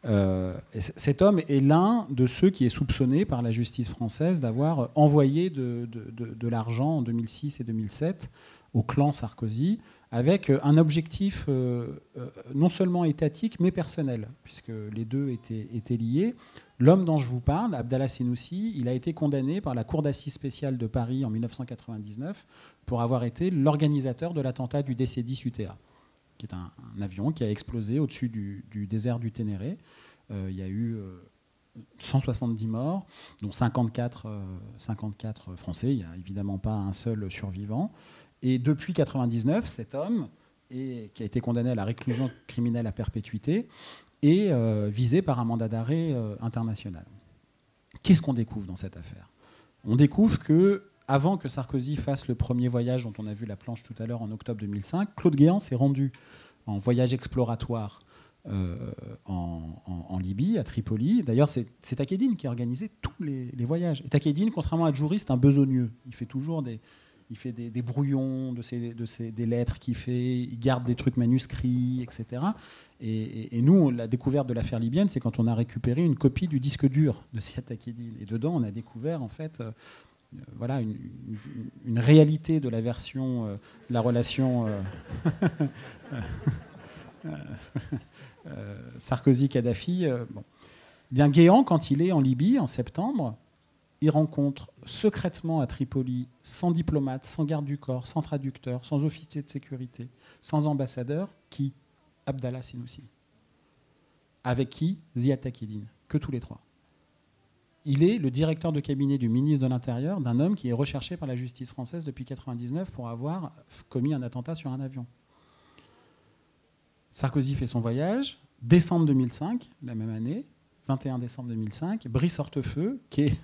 Et cet homme est l'un de ceux qui est soupçonné par la justice française d'avoir envoyé de l'argent en 2006 et 2007 au clan Sarkozy, avec un objectif non seulement étatique, mais personnel, puisque les deux étaient liés. L'homme dont je vous parle, Abdallah Senussi, il a été condamné par la Cour d'assises spéciale de Paris en 1999 pour avoir été l'organisateur de l'attentat du DC-10 UTA, qui est un avion qui a explosé au-dessus du désert du Ténéré. Il y a eu 170 morts, dont 54 Français. Il n'y a évidemment pas un seul survivant. Et depuis 1999, cet homme, qui a été condamné à la réclusion criminelle à perpétuité, est visé par un mandat d'arrêt international. Qu'est-ce qu'on découvre dans cette affaire ? On découvre que, avant que Sarkozy fasse le premier voyage dont on a vu la planche tout à l'heure en octobre 2005, Claude Guéant s'est rendu en voyage exploratoire en Libye, à Tripoli. D'ailleurs, c'est Takedine qui a organisé tous les voyages. Et Takedine, contrairement à Djouri, c'est un besogneux. Il fait toujours des brouillons des lettres qu'il fait, il garde des trucs manuscrits, etc. Et nous, la découverte de l'affaire libyenne, c'est quand on a récupéré une copie du disque dur de Ziad Takedine. Et dedans, on a découvert, en fait, voilà, une réalité de la version, de la relation Sarkozy-Kadhafi. Bon. Bien, Guéant, quand il est en Libye, en septembre, il rencontre secrètement à Tripoli, sans diplomate, sans garde du corps, sans traducteur, sans officier de sécurité, sans ambassadeur, qui ? Abdallah Senussi. Avec qui ? Ziad Takedine. Que tous les trois. Il est le directeur de cabinet du ministre de l'Intérieur d'un homme qui est recherché par la justice française depuis 1999 pour avoir commis un attentat sur un avion. Sarkozy fait son voyage. Décembre 2005, la même année, 21 décembre 2005, Brice Hortefeux, qui est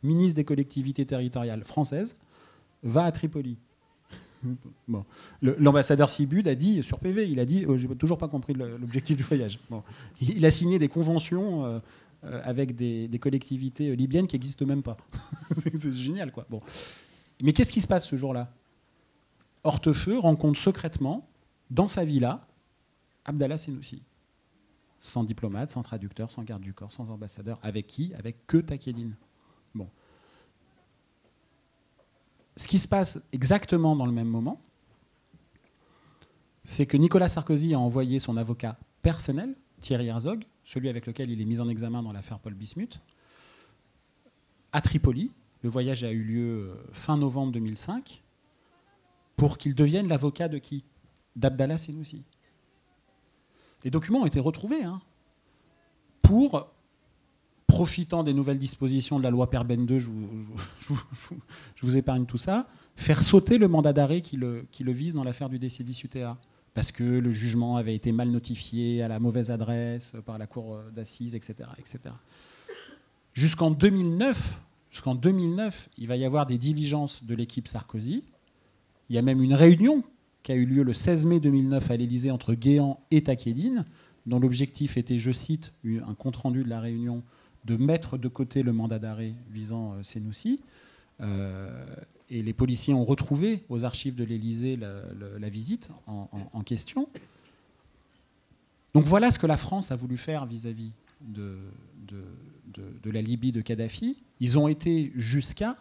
ministre des collectivités territoriales françaises, va à Tripoli. Bon. L'ambassadeur Sibud a dit, sur PV, il a dit j'ai toujours pas compris l'objectif du voyage. Bon. Il a signé des conventions avec des collectivités libyennes qui n'existent même pas. C'est génial, quoi. Bon. Mais qu'est-ce qui se passe ce jour-là ? Hortefeux rencontre secrètement, dans sa villa, Abdallah Senussi. Sans diplomate, sans traducteur, sans garde du corps, sans ambassadeur. Avec qui ? Avec que Takedine. Bon. Ce qui se passe exactement dans le même moment, c'est que Nicolas Sarkozy a envoyé son avocat personnel, Thierry Herzog, celui avec lequel il est mis en examen dans l'affaire Paul Bismuth, à Tripoli. Le voyage a eu lieu fin novembre 2005, pour qu'il devienne l'avocat de qui ? D'Abdallah Senussi. Les documents ont été retrouvés, pour, profitant des nouvelles dispositions de la loi Perben II, je vous épargne tout ça, faire sauter le mandat d'arrêt qui le vise dans l'affaire du DC-10 UTA. Parce que le jugement avait été mal notifié, à la mauvaise adresse, par la cour d'assises, etc., etc. Jusqu'en 2009, il va y avoir des diligences de l'équipe Sarkozy. Il y a même une réunion qui a eu lieu le 16 mai 2009 à l'Élysée entre Guéant et Takedine, dont l'objectif était, je cite, un compte-rendu de la réunion, de mettre de côté le mandat d'arrêt visant Senussi. Et les policiers ont retrouvé aux archives de l'Élysée la visite en question. Donc voilà ce que la France a voulu faire vis-à-vis de de la Libye de Kadhafi, ils ont été jusqu'à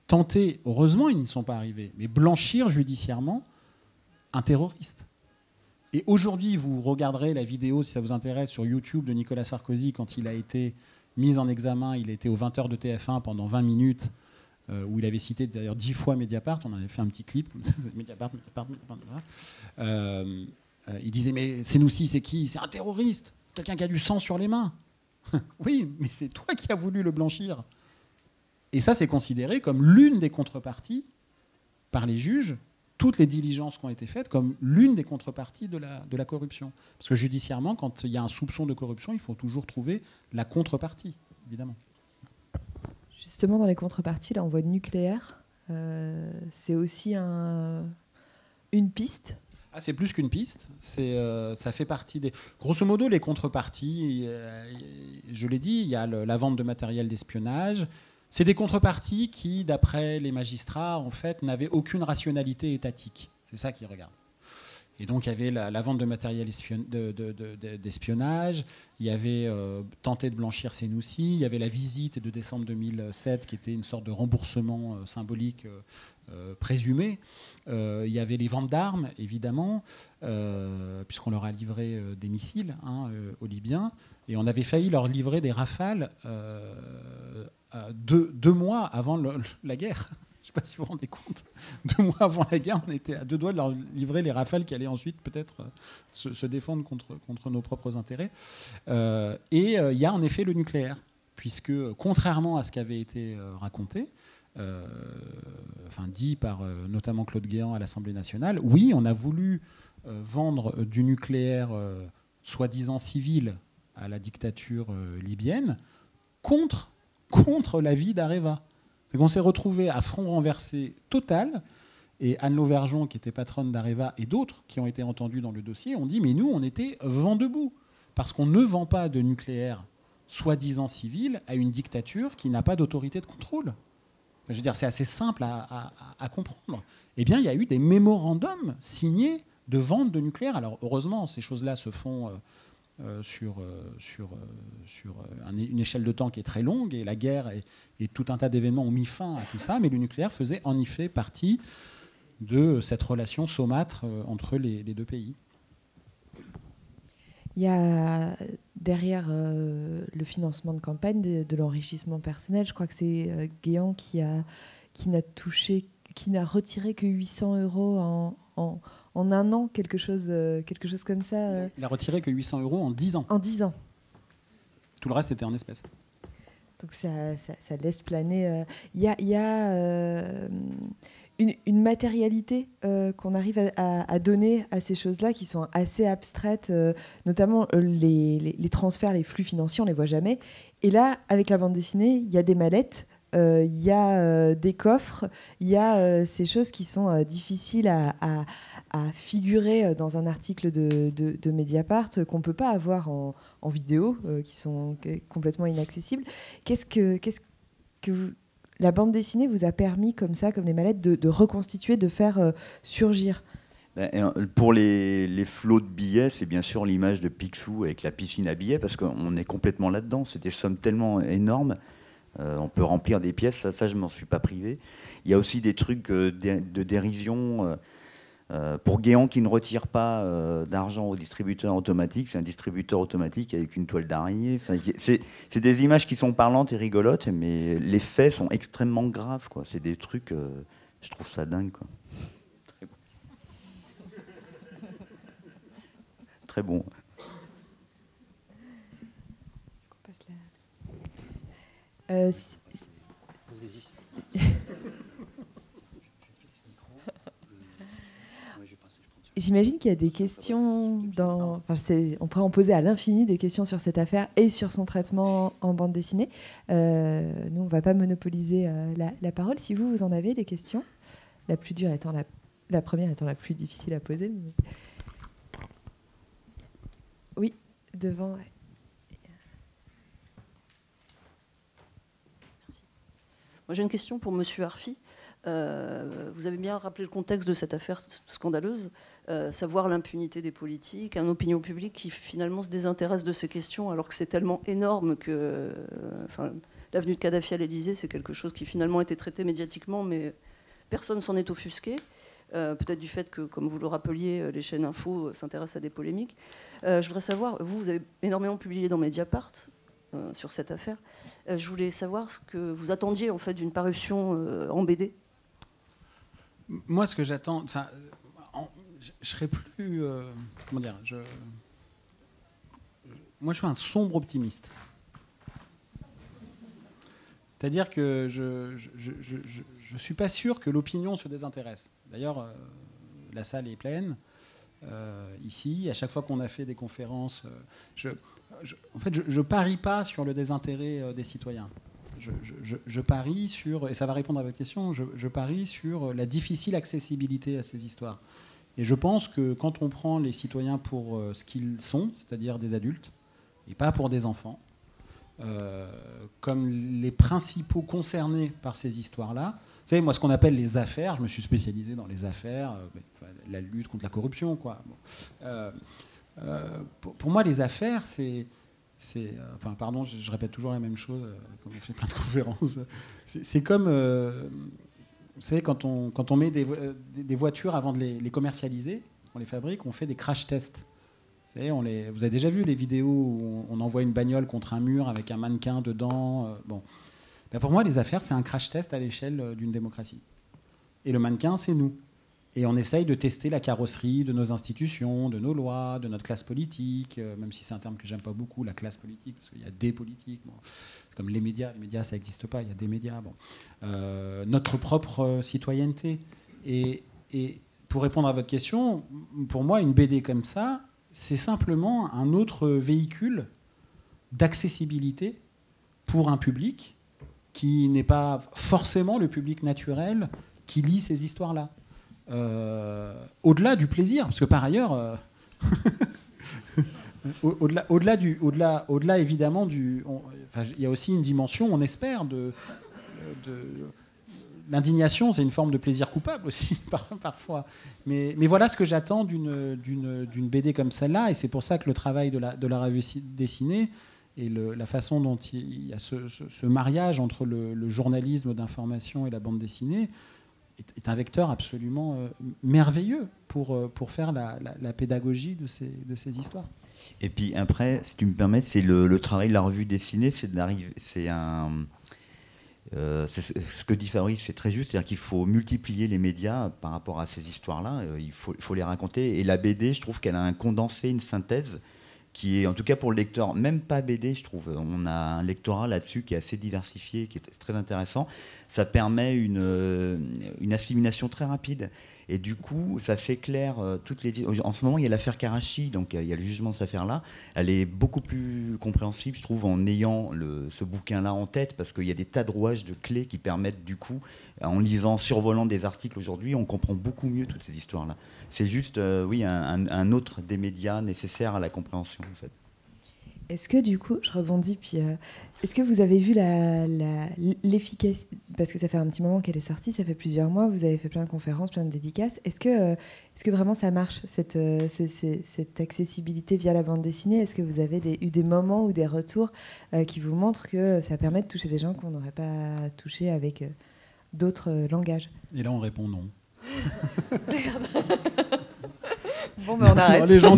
tenter, heureusement ils n'y sont pas arrivés, mais blanchir judiciairement un terroriste. Et aujourd'hui, vous regarderez la vidéo, si ça vous intéresse, sur YouTube de Nicolas Sarkozy, quand il a été mis en examen, il a été aux 20h de TF1 pendant 20 minutes, où il avait cité d'ailleurs 10 fois Mediapart, on avait fait un petit clip, Mediapart. Il disait, mais Senoussi, c'est qui? C'est un terroriste, quelqu'un qui a du sang sur les mains. Oui, mais c'est toi qui as voulu le blanchir. Et ça, c'est considéré comme l'une des contreparties par les juges, toutes les diligences qui ont été faites, comme l'une des contreparties de la corruption. Parce que judiciairement, quand il y a un soupçon de corruption, il faut toujours trouver la contrepartie, évidemment. Justement, dans les contreparties, là, on voit nucléaire. C'est aussi une piste. Ah, c'est plus qu'une piste. Ça fait partie des... Grosso modo, les contreparties, je l'ai dit, il y a la vente de matériel d'espionnage. C'est des contreparties qui, d'après les magistrats, en fait, n'avaient aucune rationalité étatique. C'est ça qu'ils regardent. Et donc, il y avait la vente de matériel d'espionnage, il y avait tenté de blanchir Senoussi, il y avait la visite de décembre 2007, qui était une sorte de remboursement symbolique présumé. Il y avait les ventes d'armes, évidemment, puisqu'on leur a livré des missiles aux Libyens. Et on avait failli leur livrer des Rafales 2 mois avant la guerre. Je ne sais pas si vous vous rendez compte. 2 mois avant la guerre, on était à 2 doigts de leur livrer les Rafales qui allaient ensuite peut-être se défendre contre nos propres intérêts. Et il y a en effet le nucléaire, puisque contrairement à ce qui avait été raconté, dit par notamment Claude Guéant à l'Assemblée nationale, oui, on a voulu vendre du nucléaire soi-disant civil à la dictature libyenne contre l'avis d'Areva. Donc on s'est retrouvé à front renversé total, et Anne Lauvergeon, qui était patronne d'Areva, et d'autres qui ont été entendus dans le dossier, ont dit mais nous, on était vent debout, parce qu'on ne vend pas de nucléaire soi-disant civil à une dictature qui n'a pas d'autorité de contrôle. Je veux dire, c'est assez simple à comprendre. Eh bien, il y a eu des mémorandums signés de vente de nucléaire. Alors, heureusement, ces choses-là se font sur une échelle de temps qui est très longue, et la guerre et tout un tas d'événements ont mis fin à tout ça, mais le nucléaire faisait en effet partie de cette relation saumâtre entre les deux pays. Il y a derrière le financement de campagne de l'enrichissement personnel. Je crois que c'est Guéant qui n'a retiré que 800 € en un an, quelque chose comme ça. Il a retiré que 800 € en 10 ans. En 10 ans. Tout le reste était en espèces. Donc ça laisse planer. Il y a une matérialité qu'on arrive à donner à ces choses-là qui sont assez abstraites, notamment les transferts, les flux financiers, on ne les voit jamais. Et là, avec la bande dessinée, il y a des mallettes, il y a des coffres, il y a ces choses qui sont difficiles à figurer dans un article de Mediapart, qu'on ne peut pas avoir en vidéo, qui sont complètement inaccessibles. Qu'est-ce que la bande dessinée vous a permis, comme ça, comme les mallettes, de reconstituer, de faire surgir? Pour les flots de billets, c'est bien sûr l'image de Picsou avec la piscine à billets, parce qu'on est complètement là-dedans. C'est des sommes tellement énormes. On peut remplir des pièces, ça je ne m'en suis pas privé. Il y a aussi des trucs de dérision. Pour Guéant qui ne retire pas d'argent au distributeur automatique, c'est un distributeur automatique avec une toile d'araignée. Enfin, c'est des images qui sont parlantes et rigolotes, mais les faits sont extrêmement graves, quoi. C'est des trucs, je trouve ça dingue, quoi. Très bon. Est-ce qu'on passe là J'imagine qu'il y a des questions on pourrait en poser à l'infini des questions sur cette affaire et sur son traitement en bande dessinée. Nous, on ne va pas monopoliser la parole. Si vous en avez des questions, la plus dure étant la première étant la plus difficile à poser. Mais... Oui, devant. Ouais. Moi, j'ai une question pour Monsieur Arfi. Vous avez bien rappelé le contexte de cette affaire scandaleuse, savoir l'impunité des politiques, une opinion publique qui finalement se désintéresse de ces questions alors que c'est tellement énorme que l'avenue de Kadhafi à l'Élysée, c'est quelque chose qui finalement a été traité médiatiquement, mais personne s'en est offusqué. Peut-être du fait que, comme vous le rappeliez, les chaînes info s'intéressent à des polémiques. Je voudrais savoir, vous avez énormément publié dans Mediapart sur cette affaire. Je voulais savoir ce que vous attendiez en fait d'une parution en BD. Moi, ce que j'attends, je serais plus, comment dire, moi, je suis un sombre optimiste. C'est-à-dire que je ne suis pas sûr que l'opinion se désintéresse. D'ailleurs, la salle est pleine. Ici, à chaque fois qu'on a fait des conférences, en fait, je parie pas sur le désintérêt des citoyens. Je parie sur, et ça va répondre à votre question, je parie sur la difficile accessibilité à ces histoires. Et je pense que quand on prend les citoyens pour ce qu'ils sont, c'est-à-dire des adultes, et pas pour des enfants, comme les principaux concernés par ces histoires-là. Vous savez, moi, ce qu'on appelle les affaires, je me suis spécialisé dans les affaires, la lutte contre la corruption, quoi. Bon. Pour moi, les affaires, enfin, pardon, je répète toujours la même chose, comme on fait plein de conférences. C'est comme, vous savez, quand on met des voitures avant de les commercialiser, on les fabrique, on fait des crash tests. Vous savez, vous avez déjà vu les vidéos où on envoie une bagnole contre un mur avec un mannequin dedans. Bon. Ben pour moi, les affaires, c'est un crash test à l'échelle d'une démocratie. Et le mannequin, c'est nous. Et on essaye de tester la carrosserie de nos institutions, de nos lois, de notre classe politique, même si c'est un terme que j'aime pas beaucoup, la classe politique, parce qu'il y a des politiques. Bon. C'est comme les médias, ça n'existe pas, il y a des médias. Bon. Notre propre citoyenneté. Et pour répondre à votre question, pour moi, une BD comme ça, c'est simplement un autre véhicule d'accessibilité pour un public qui n'est pas forcément le public naturel qui lit ces histoires-là. Au-delà du plaisir, parce que par ailleurs, au-delà évidemment il y a aussi une dimension, on espère, l'indignation, c'est une forme de plaisir coupable aussi, parfois. Mais voilà ce que j'attends d'une BD comme celle-là, et c'est pour ça que le travail de la revue dessinée et la façon dont il y a ce mariage entre le journalisme d'information et la bande dessinée est un vecteur absolument merveilleux pour faire la pédagogie de ces histoires. Et puis après, si tu me permets, c'est le travail de la revue dessinée, c'est ce que dit Fabrice, c'est très juste, c'est-à-dire qu'il faut multiplier les médias par rapport à ces histoires-là, il faut les raconter. Et la BD, je trouve qu'elle a un condensé, une synthèse, qui est, en tout cas pour le lecteur, même pas BD, je trouve. On a un lectorat là-dessus qui est assez diversifié, qui est très intéressant. Ça permet une assimilation très rapide. Et du coup, ça s'éclaire toutes les... En ce moment, il y a l'affaire Karachi, donc il y a le jugement de cette affaire-là. Elle est beaucoup plus compréhensible, je trouve, en ayant ce bouquin-là en tête, parce qu'il y a des tas de rouages, de clés qui permettent, du coup, en lisant, survolant des articles aujourd'hui, on comprend beaucoup mieux toutes ces histoires-là. C'est juste, oui, un autre des médias nécessaires à la compréhension, en fait. Est-ce que du coup, je rebondis, puis est-ce que vous avez vu l'efficacité, parce que ça fait un petit moment qu'elle est sortie, ça fait plusieurs mois, vous avez fait plein de conférences, plein de dédicaces, est-ce que vraiment ça marche, cette accessibilité via la bande dessinée? Est-ce que vous avez eu des moments ou des retours qui vous montrent que ça permet de toucher des gens qu'on n'aurait pas touchés avec d'autres langages? Et là, on répond non. Bon, ben on arrête. Les gens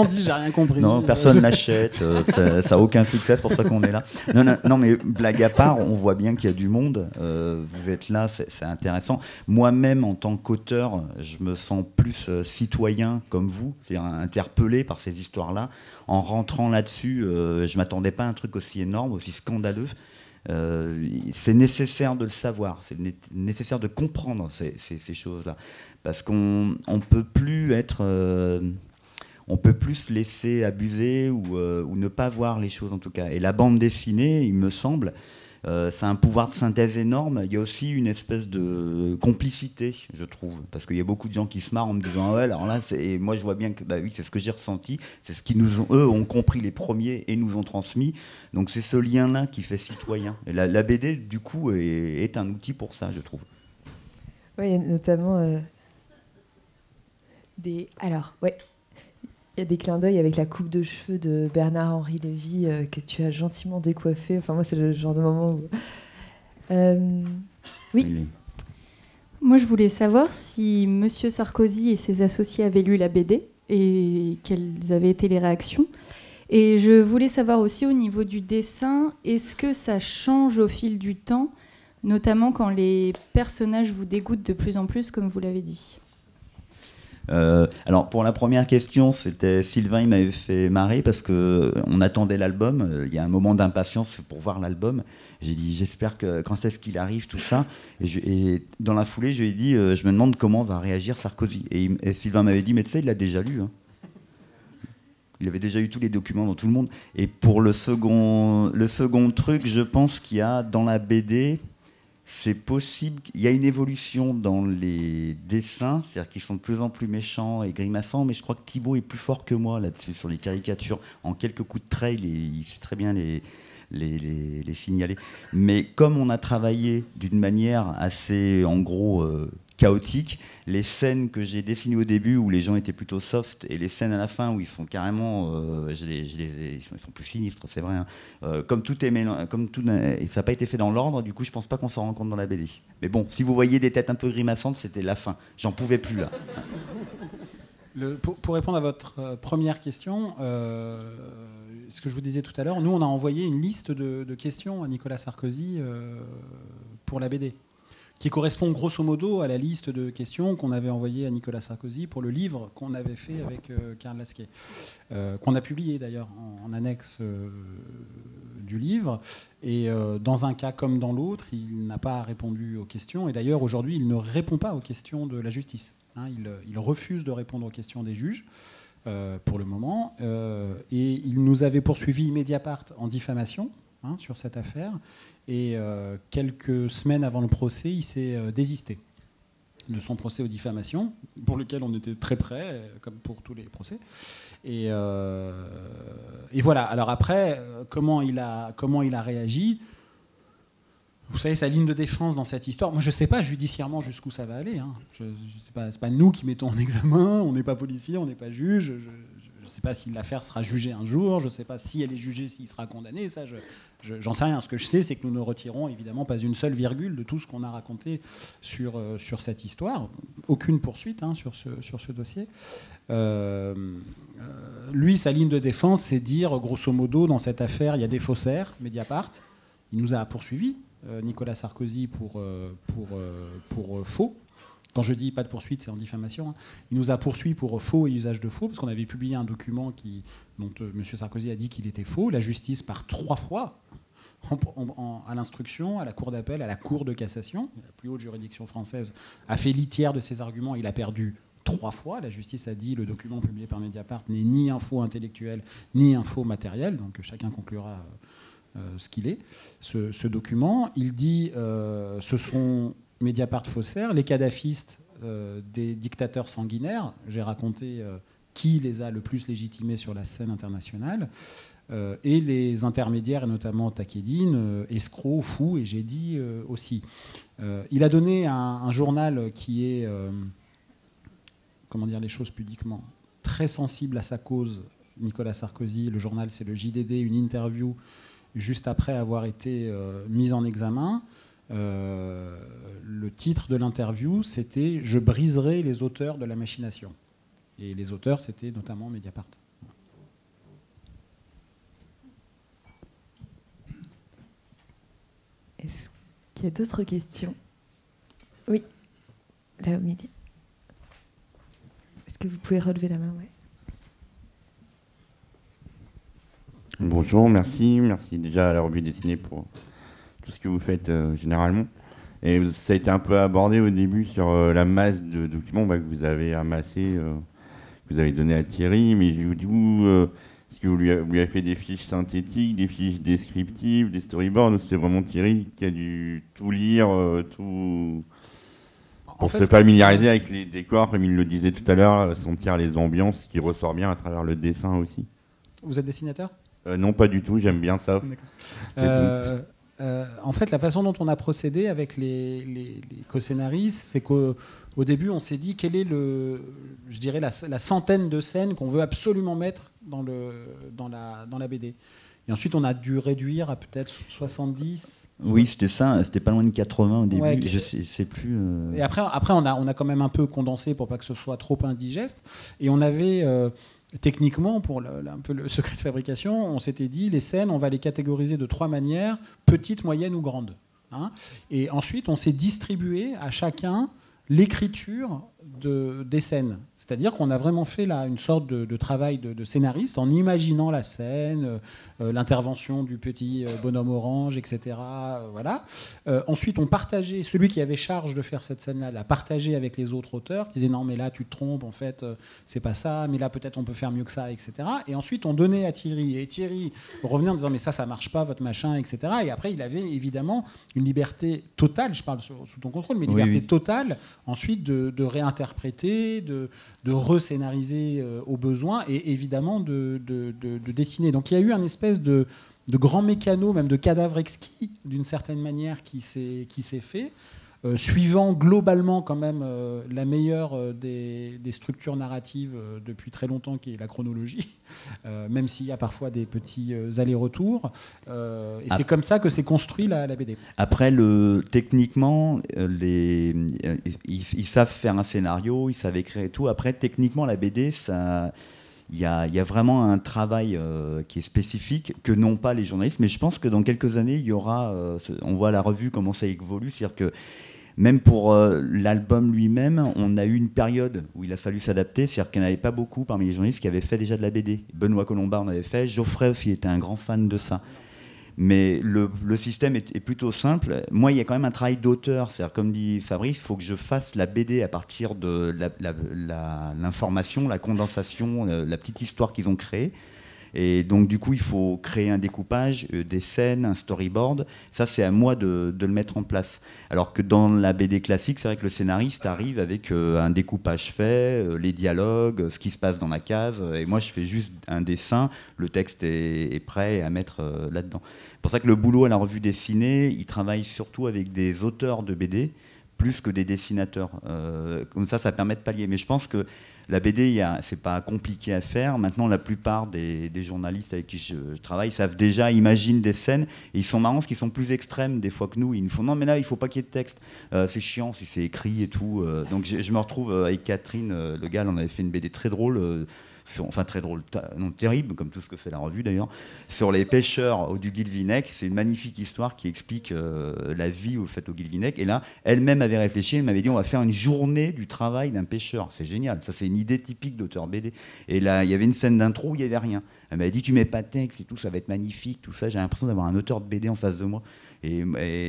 disent, j'ai rien compris. Non, personne n'achète, ça n'a aucun succès, c'est pour ça qu'on est là. Non, mais blague à part, on voit bien qu'il y a du monde. Vous êtes là, c'est intéressant. Moi-même, en tant qu'auteur, je me sens plus citoyen comme vous, c'est-à-dire interpellé par ces histoires-là. En rentrant là-dessus, je ne m'attendais pas à un truc aussi énorme, aussi scandaleux. C'est nécessaire de le savoir, c'est nécessaire de comprendre ces choses-là, parce qu'on peut plus on peut plus se laisser abuser ou ne pas voir les choses en tout cas. Et la bande dessinée, il me semble, c'est un pouvoir de synthèse énorme. Il y a aussi une espèce de complicité, je trouve, parce qu'il y a beaucoup de gens qui se marrent en me disant ouais, alors là, et moi je vois bien que bah oui, c'est ce que j'ai ressenti, c'est ce qu'ils eux ont compris les premiers et nous ont transmis. Donc c'est ce lien-là qui fait citoyen. Et la BD du coup est un outil pour ça, je trouve. Ouais, il y a notamment Alors, ouais, il y a des clins d'œil avec la coupe de cheveux de Bernard-Henri Lévy que tu as gentiment décoiffé. Enfin, moi, c'est le genre de moment où... Oui. Moi, je voulais savoir si M. Sarkozy et ses associés avaient lu la BD et quelles avaient été les réactions. Et je voulais savoir aussi au niveau du dessin, est-ce que ça change au fil du temps, notamment quand les personnages vous dégoûtent de plus en plus, comme vous l'avez dit? Alors pour la première question, c'était Sylvain, il m'avait fait marrer parce qu'on attendait l'album, il y a un moment d'impatience pour voir l'album. J'ai dit j'espère que quand est-ce qu'il arrive tout ça, et dans la foulée je lui ai dit je me demande comment va réagir Sarkozy, et Sylvain m'avait dit mais tu sais il l'a déjà lu hein. Il avait déjà eu tous les documents dans tout le monde. Et pour le second truc, je pense qu'il y a dans la BD, c'est possible, il y a une évolution dans les dessins, c'est-à-dire qu'ils sont de plus en plus méchants et grimaçants, mais je crois que Thibaut est plus fort que moi là-dessus, sur les caricatures. En quelques coups de trait, il sait très bien les signaler. Mais comme on a travaillé d'une manière assez, en gros, chaotique, les scènes que j'ai dessinées au début où les gens étaient plutôt soft et les scènes à la fin où ils sont carrément, ils sont plus sinistres, c'est vrai. Hein. Comme tout et ça n'a pas été fait dans l'ordre, du coup je pense pas qu'on s'en rend compte dans la BD. Mais bon, si vous voyez des têtes un peu grimaçantes, c'était la fin. J'en pouvais plus là. Pour répondre à votre première question, ce que je vous disais tout à l'heure, nous on a envoyé une liste de questions à Nicolas Sarkozy pour la BD, qui correspond grosso modo à la liste de questions qu'on avait envoyées à Nicolas Sarkozy pour le livre qu'on avait fait avec Karl Lasquet, qu'on a publié d'ailleurs en annexe du livre. Et dans un cas comme dans l'autre, il n'a pas répondu aux questions. Et d'ailleurs, aujourd'hui, il ne répond pas aux questions de la justice. Hein, il refuse de répondre aux questions des juges. Pour le moment, et il nous avait poursuivi Mediapart en diffamation sur cette affaire, et quelques semaines avant le procès, il s'est désisté de son procès aux diffamations, pour lequel on était très près, comme pour tous les procès. Et voilà. Alors après, comment il a réagi? Vous savez, sa ligne de défense dans cette histoire, moi je ne sais pas judiciairement jusqu'où ça va aller. Hein. C'est pas nous qui mettons en examen, on n'est pas policier, on n'est pas juge. Je ne sais pas si l'affaire sera jugée un jour, je ne sais pas si elle est jugée, s'il sera condamné. Ça, j'en sais rien. Ce que je sais, c'est que nous ne retirons évidemment pas une seule virgule de tout ce qu'on a raconté sur cette histoire. Aucune poursuite sur ce dossier. Lui, sa ligne de défense, c'est dire, grosso modo, dans cette affaire, il y a des faussaires, Mediapart. Il nous a poursuivis. Nicolas Sarkozy pour faux. Quand je dis pas de poursuite, c'est en diffamation. Hein. Il nous a poursuivis pour faux et usage de faux, parce qu'on avait publié un document dont M. Sarkozy a dit qu'il était faux. La justice, par 3 fois, à l'instruction, à la cour d'appel, à la cour de cassation, la plus haute juridiction française, a fait litière de ses arguments. Il a perdu 3 fois. La justice a dit le document publié par Mediapart n'est ni un faux intellectuel, ni un faux matériel. Donc chacun conclura ce qu'il est, ce document. Il dit ce sont Mediapart faussaires, les kadhafistes des dictateurs sanguinaires. J'ai raconté qui les a le plus légitimés sur la scène internationale, et les intermédiaires, et notamment Takedine, escrocs, fous, et j'ai dit aussi. Il a donné un journal qui est, comment dire les choses pudiquement, très sensible à sa cause, Nicolas Sarkozy. Le journal, c'est le JDD, une interview juste après avoir été mis en examen. Le titre de l'interview, c'était « Je briserai les auteurs de la machination ». Et les auteurs, c'était notamment Mediapart. Est-ce qu'il y a d'autres questions? Oui, là au milieu. Est-ce que vous pouvez relever la main? Ouais. Bonjour, merci déjà à la revue dessinée pour tout ce que vous faites généralement. Et ça a été un peu abordé au début sur la masse de documents que vous avez amassés, que vous avez donné à Thierry, mais je vous dis, est-ce que vous lui avez fait des fiches synthétiques, des fiches descriptives, des storyboards, ou c'est vraiment Thierry qui a dû tout lire, tout... Pour se familiariser avec les décors, comme il le disait tout à l'heure, sentir les ambiances, ce qui ressort bien à travers le dessin aussi. Vous êtes dessinateur ? Non, pas du tout, j'aime bien ça. En fait, la façon dont on a procédé avec les co-scénaristes, c'est qu'au début, on s'est dit quelle est je dirais la centaine de scènes qu'on veut absolument mettre dans la BD. Et ensuite, on a dû réduire à peut-être 70. Oui, c'était ça. C'était pas loin de 80 au début. Ouais, je sais plus. Et après, on a quand même un peu condensé pour pas que ce soit trop indigeste. Et on avait techniquement, pour un peu le secret de fabrication, on s'était dit les scènes, on va les catégoriser de 3 manières, petite, moyenne ou grande. Hein. Et ensuite, on s'est distribué à chacun l'écriture des scènes. C'est-à-dire qu'on a vraiment fait là une sorte de travail de scénariste en imaginant la scène, l'intervention du petit bonhomme orange, etc. Voilà. Ensuite, on partageait, celui qui avait charge de faire cette scène-là, l'a partagé avec les autres auteurs, qui disaient non, mais là, tu te trompes, en fait, c'est pas ça, mais là, peut-être on peut faire mieux que ça, etc. Et ensuite, on donnait à Thierry. Et Thierry revenait en disant, mais ça marche pas, votre machin, etc. Et après, il avait évidemment une liberté totale, je parle sous ton contrôle, mais une liberté totale, ensuite, de réinterpréter, de rescénariser au besoin et évidemment de dessiner. Donc il y a eu un espèce de grand mécano, même de cadavre exquis d'une certaine manière qui s'est fait, suivant globalement quand même la meilleure des structures narratives depuis très longtemps, qui est la chronologie, même s'il y a parfois des petits allers-retours. Et c'est comme ça que s'est construit la BD. Après, techniquement, ils savent faire un scénario, ils savent écrire et tout. Après, techniquement, la BD, il y a vraiment un travail qui est spécifique que n'ont pas les journalistes. Mais je pense que dans quelques années, il y aura... on voit la revue comment ça évolue. C'est-à-dire que même pour l'album lui-même, on a eu une période où il a fallu s'adapter. C'est-à-dire qu'il n'y en avait pas beaucoup parmi les journalistes qui avaient fait déjà de la BD. Benoît Colombard en avait fait. Geoffrey aussi était un grand fan de ça. Mais le système est plutôt simple. Moi, il y a quand même un travail d'auteur. C'est-à-dire, comme dit Fabrice, il faut que je fasse la BD à partir de l'information, la condensation, la petite histoire qu'ils ont créée. Et donc, du coup, il faut créer un découpage, des scènes, un storyboard. Ça, c'est à moi de le mettre en place. Alors que dans la BD classique, c'est vrai que le scénariste arrive avec un découpage fait, les dialogues, ce qui se passe dans la case. Et moi, je fais juste un dessin. Le texte est prêt à mettre là-dedans. C'est pour ça que le boulot à la revue dessinée, il travaille surtout avec des auteurs de BD, plus que des dessinateurs. Comme ça permet de pallier. Mais je pense que la BD, c'est pas compliqué à faire. Maintenant, la plupart des journalistes avec qui je travaille imaginent des scènes. Et ils sont marrants parce qu'ils sont plus extrêmes des fois que nous. Ils nous font non, mais là, il faut pas qu'il y ait de texte. C'est chiant si c'est écrit et tout. Donc je me retrouve avec Catherine Le Gall. On avait fait une BD très drôle. Très drôle, non, terrible, comme tout ce que fait la revue d'ailleurs, sur les pêcheurs du Guilvinec. C'est une magnifique histoire qui explique la vie faite au Guilvinec. Et là, elle-même avait réfléchi, elle m'avait dit on va faire une journée du travail d'un pêcheur. C'est génial, ça c'est une idée typique d'auteur BD. Et là, il y avait une scène d'intro où il n'y avait rien. Elle m'avait dit tu mets pas de texte et tout, ça va être magnifique, tout ça. J'ai l'impression d'avoir un auteur de BD en face de moi. Et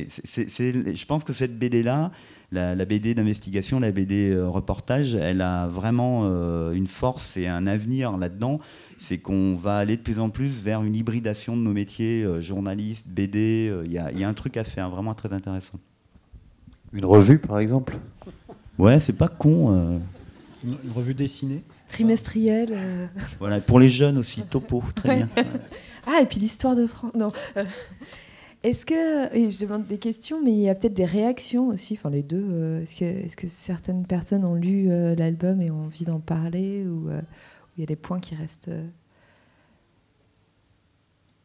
je pense que cette BD-là, la BD d'investigation, la BD reportage, elle a vraiment une force et un avenir là-dedans. C'est qu'on va aller de plus en plus vers une hybridation de nos métiers, journalistes, BD. Il y a un truc à faire, vraiment très intéressant. Une revue, par exemple ? Ouais, c'est pas con. Une revue dessinée. Trimestrielle. Voilà, pour les jeunes aussi, topo, très bien. Ah, et puis l'histoire de France. Non. Est-ce que, et je demande des questions, mais il y a peut-être des réactions aussi, enfin les deux. Est-ce que certaines personnes ont lu l'album et ont envie d'en parler, ou il y a des points qui restent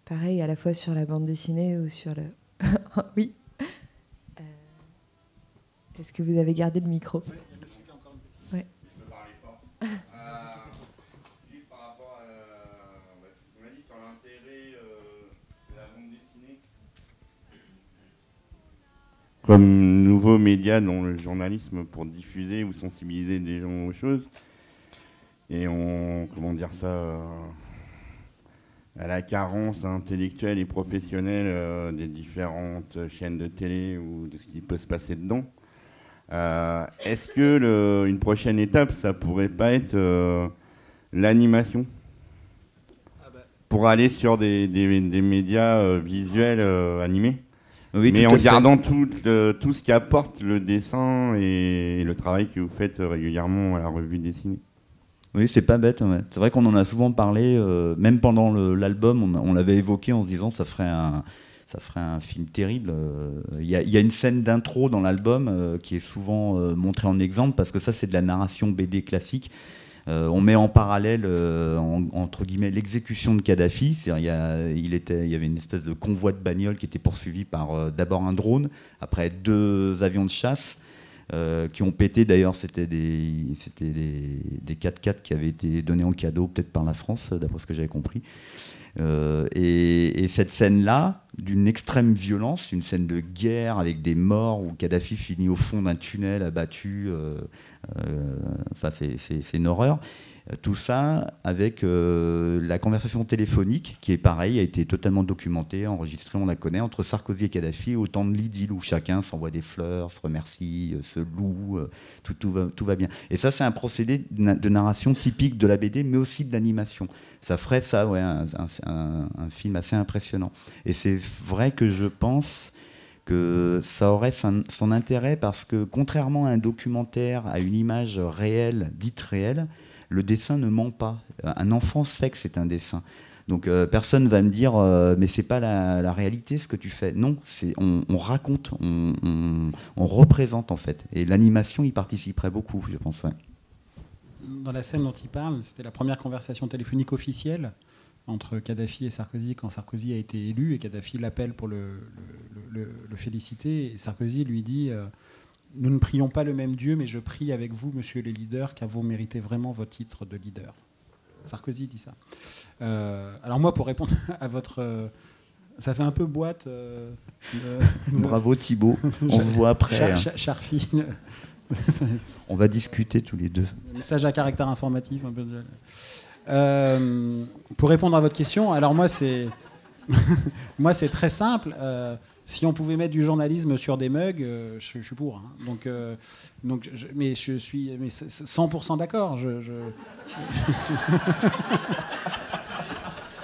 pareil à la fois sur la bande dessinée ou sur le... Oui. Est-ce que vous avez gardé le micro ? Oui. Je peux parler fort. Juste par rapport à ce qu'on a dit sur l'intérêt de la bande dessinée. Comme nouveau média dans le journalisme pour diffuser ou sensibiliser des gens aux choses. Et à la carence intellectuelle et professionnelle des différentes chaînes de télé ou de ce qui peut se passer dedans. Est-ce que une prochaine étape, ça pourrait pas être l'animation pour aller sur des médias visuels animés? Oui, mais en gardant tout ce qu'apporte le dessin et le travail que vous faites régulièrement à la revue dessinée. Oui, c'est pas bête. Ouais. C'est vrai qu'on en a souvent parlé, même pendant l'album, on l'avait évoqué en se disant ça ferait ça ferait un film terrible. Il y a une scène d'intro dans l'album qui est souvent montrée en exemple, parce que ça, c'est de la narration BD classique. On met en parallèle, entre guillemets, l'exécution de Kadhafi. Il y avait une espèce de convoi de bagnoles qui était poursuivi par d'abord un drone, après 2 avions de chasse qui ont pété. D'ailleurs, c'était des 4x4 qui avaient été donnés en cadeau, peut-être par la France, d'après ce que j'avais compris. Et cette scène-là, d'une extrême violence, une scène de guerre avec des morts où Kadhafi finit au fond d'un tunnel abattu, enfin c'est une horreur. Tout ça avec la conversation téléphonique qui est pareil, a été totalement documentée, enregistrée, on la connaît, entre Sarkozy et Kadhafi au temps de l'idylle où chacun s'envoie des fleurs, se remercie, se loue, tout va bien. Et ça, c'est un procédé de narration typique de la BD, mais aussi de l'animation. Ça ferait ça, ouais, un film assez impressionnant. Et c'est vrai que je pense que ça aurait son intérêt parce que contrairement à un documentaire, à une image réelle, dite réelle, le dessin ne ment pas. Un enfant sait que c'est un dessin. Donc personne ne va me dire mais c'est pas la réalité ce que tu fais. Non, on raconte, on représente en fait. Et l'animation y participerait beaucoup, je pense. Ouais. Dans la scène dont il parle, c'était la première conversation téléphonique officielle entre Kadhafi et Sarkozy quand Sarkozy a été élu, et Kadhafi l'appelle pour le féliciter. Et Sarkozy lui dit nous ne prions pas le même Dieu, mais je prie avec vous, monsieur le leader, car vous méritez vraiment votre titre de leader. Sarkozy dit ça. Alors moi, pour répondre à votre... ça fait un peu boîte. Bravo Thibaut, on se voit après. Charfi. On va discuter tous les deux. Message à caractère informatif. Un peu pour répondre à votre question, alors moi c'est très simple. Si on pouvait mettre du journalisme sur des mugs, je suis pour. Hein. Mais je suis 100% d'accord.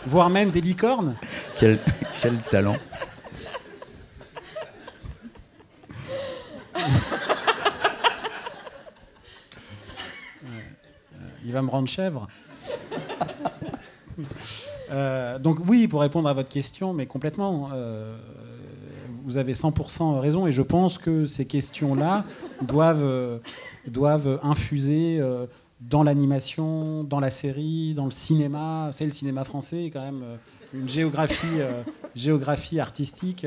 Voire même des licornes. Quel talent. Il va me rendre chèvre. Donc oui, pour répondre à votre question, mais complètement, vous avez 100% raison, et je pense que ces questions-là doivent infuser dans l'animation, dans la série, dans le cinéma. C'est le cinéma français, quand même une géographie artistique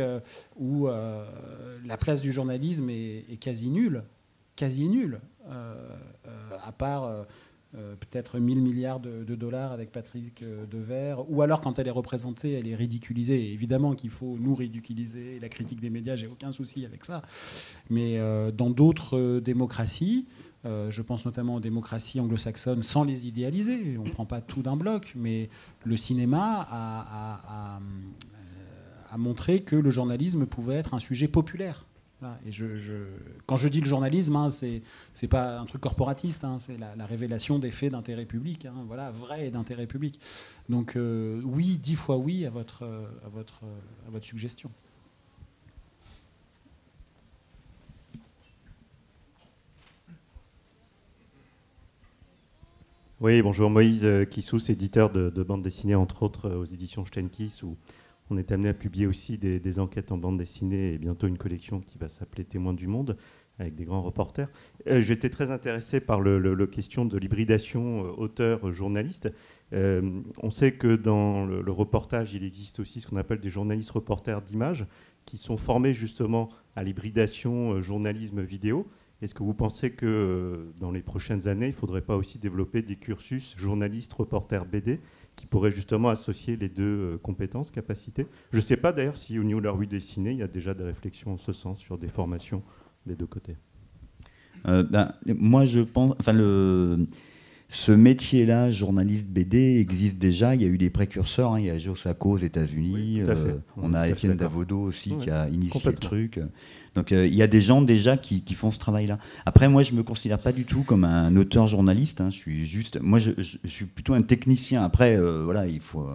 où la place du journalisme est quasi nulle, à part... peut-être 1000 milliards de dollars avec Patrick Devers, ou alors quand elle est représentée, elle est ridiculisée. Et évidemment qu'il faut nous ridiculiser, la critique des médias, j'ai aucun souci avec ça. Mais dans d'autres démocraties, je pense notamment aux démocraties anglo-saxonnes, sans les idéaliser, on ne prend pas tout d'un bloc, mais le cinéma a montré que le journalisme pouvait être un sujet populaire. Voilà. Et quand je dis le journalisme, hein, c'est pas un truc corporatiste, hein, c'est la révélation des faits d'intérêt public, hein, voilà, vrai et d'intérêt public. Donc oui, 10 fois oui à votre suggestion. Oui, bonjour, Moïse Kissous, éditeur de bande dessinée, entre autres aux éditions Steinkiss, où on est amené à publier aussi des enquêtes en bande dessinée et bientôt une collection qui va s'appeler Témoins du monde, avec des grands reporters. J'étais très intéressé par la question de l'hybridation auteur-journaliste. On sait que dans le reportage, il existe aussi ce qu'on appelle des journalistes reporters d'images qui sont formés justement à l'hybridation journalisme-vidéo. Est-ce que vous pensez que dans les prochaines années, il ne faudrait pas aussi développer des cursus journalistes-reporters BD qui pourraient justement associer les deux compétences, capacités? Je ne sais pas d'ailleurs si au niveau de la revue dessinée, il y a déjà des réflexions en ce sens sur des formations des deux côtés. Moi, je pense... Ce métier-là, journaliste BD, existe déjà. Il y a eu des précurseurs. Hein. Il y a Joe Sacco aux États-Unis. Oui, on a Étienne Davodo aussi qui a initié le truc. Donc il y a des gens déjà qui font ce travail-là. Après, moi, je ne me considère pas du tout comme un auteur journaliste. Hein. Je suis plutôt un technicien. Après, voilà, il faut.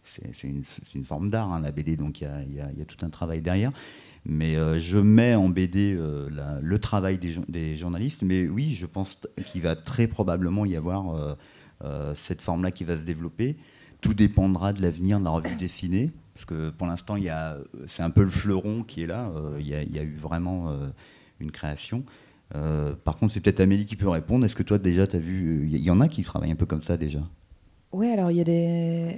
C'est une forme d'art, hein, la BD. Donc il y a tout un travail derrière. Mais je mets en BD le travail des journalistes. Mais oui, je pense qu'il va très probablement y avoir cette forme-là qui va se développer. tout dépendra de l'avenir de la revue dessinée, parce que pour l'instant, c'est un peu le fleuron qui est là. Il y a eu vraiment une création. Par contre, c'est peut-être Amélie qui peut répondre. Est-ce que toi, déjà, tu as vu... Il y en a qui travaillent un peu comme ça, déjà? Ouais, alors il y a des...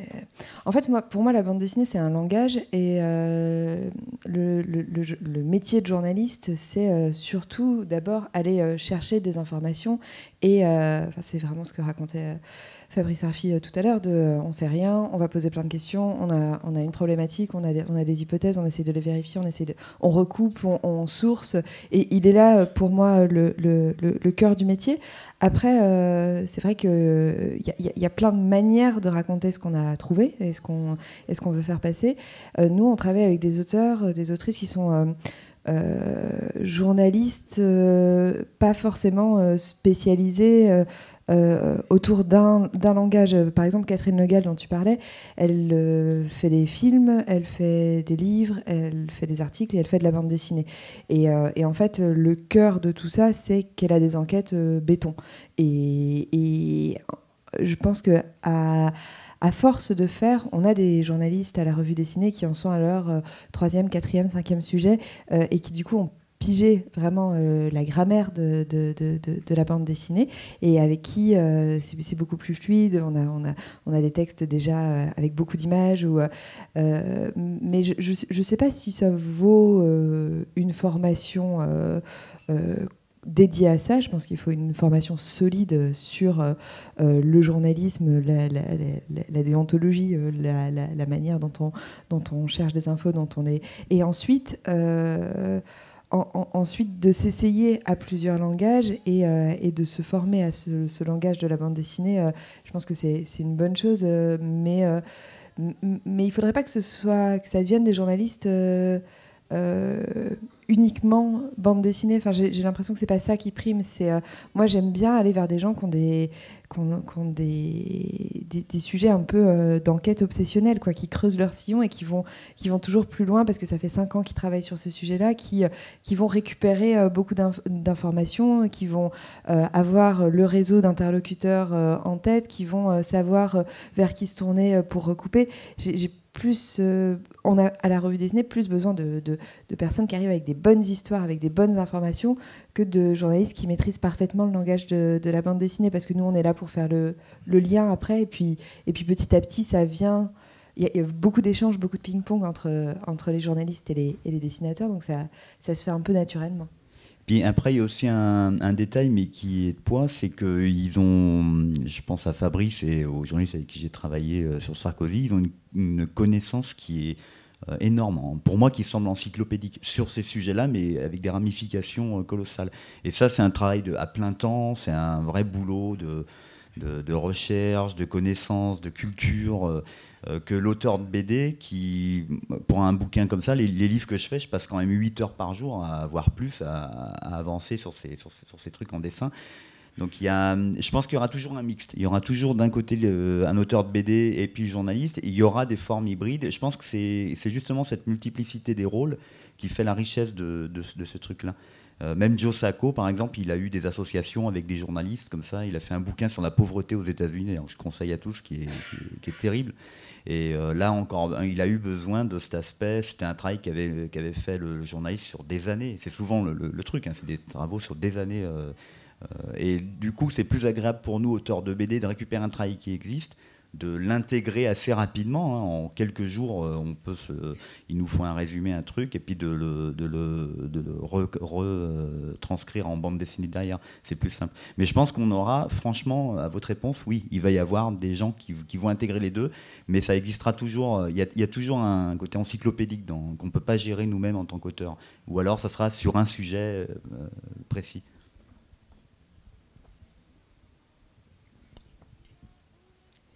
En fait, pour moi, la bande dessinée, c'est un langage, et le métier de journaliste, c'est surtout d'abord aller chercher des informations, et c'est vraiment ce que racontait Fabrice Arfi tout à l'heure, on sait rien, on va poser plein de questions, on a une problématique, on a des hypothèses, on essaie de les vérifier, on recoupe, on source, et il est là pour moi le cœur du métier. Après, c'est vrai qu'il y a plein de manières de raconter ce qu'on a trouvé et ce qu'on veut faire passer. Nous, on travaille avec des auteurs, des autrices qui sont journalistes, pas forcément spécialisés autour d'un langage. Par exemple, Catherine Le Gall, dont tu parlais, elle fait des films, elle fait des livres, elle fait des articles et elle fait de la bande dessinée. Et en fait, le cœur de tout ça, c'est qu'elle a des enquêtes béton. Et je pense qu'à force de faire, on a des journalistes à la revue dessinée qui en sont à leur 3e, 4e, 5e sujet et qui du coup ont pigé vraiment la grammaire de la bande dessinée, et avec qui c'est beaucoup plus fluide. On a des textes déjà avec beaucoup d'images, mais je ne sais pas si ça vaut une formation dédiée à ça. Je pense qu'il faut une formation solide sur le journalisme, la déontologie, la manière dont on cherche des infos, et ensuite ensuite de s'essayer à plusieurs langages et de se former à ce langage de la bande dessinée. Je pense que c'est une bonne chose, mais il ne faudrait pas que ça devienne des journalistes uniquement bande dessinée. Enfin, j'ai l'impression que c'est pas ça qui prime. Moi, j'aime bien aller vers des gens qui ont des sujets un peu d'enquête obsessionnelle, quoi, qui creusent leur sillon et qui vont toujours plus loin parce que ça fait 5 ans qu'ils travaillent sur ce sujet-là, qui vont récupérer beaucoup d'informations, qui vont avoir le réseau d'interlocuteurs en tête, qui vont savoir vers qui se tourner pour recouper. On a à la revue dessinée plus besoin de personnes qui arrivent avec des bonnes histoires, avec des bonnes informations, que de journalistes qui maîtrisent parfaitement le langage de la bande dessinée, parce que nous on est là pour faire le lien après, et puis petit à petit ça vient. Il y a beaucoup d'échanges, beaucoup de ping-pong entre les journalistes et les dessinateurs, donc ça se fait un peu naturellement. Puis après, il y a aussi un détail, mais qui est de poids, c'est qu'ils ont, je pense à Fabrice et aux journalistes avec qui j'ai travaillé sur Sarkozy, ils ont une connaissance qui est énorme, pour moi qui semble encyclopédique sur ces sujets-là, mais avec des ramifications colossales. Et ça, c'est un travail à plein temps, c'est un vrai boulot de recherche, de connaissance, de culture, que l'auteur de BD, qui, pour un bouquin comme ça, les livres que je fais, je passe quand même 8 heures par jour, voire plus, à avancer sur ces trucs en dessin. Donc je pense qu'il y aura toujours un mixte. Il y aura toujours d'un côté un auteur de BD et puis journaliste, et il y aura des formes hybrides. Je pense que c'est justement cette multiplicité des rôles qui fait la richesse de ce truc-là. Même Joe Sacco, par exemple, il a eu des associations avec des journalistes comme ça. Il a fait un bouquin sur la pauvreté aux États-Unis, je conseille à tous, qui est terrible. Et là encore, il a eu besoin de cet aspect. C'était un travail qu'avait fait le journaliste sur des années. C'est souvent le truc, c'est des travaux sur des années. Et du coup, c'est plus agréable pour nous, auteurs de BD, de récupérer un travail qui existe, de l'intégrer assez rapidement. En quelques jours, il nous faut un résumé, un truc, et puis de le retranscrire en bande dessinée derrière. C'est plus simple. Mais je pense qu'on aura, franchement, à votre réponse, oui, il va y avoir des gens qui vont intégrer les deux, mais ça existera toujours. Il y a toujours un côté encyclopédique qu'on ne peut pas gérer nous-mêmes en tant qu'auteur. Ou alors, ça sera sur un sujet précis.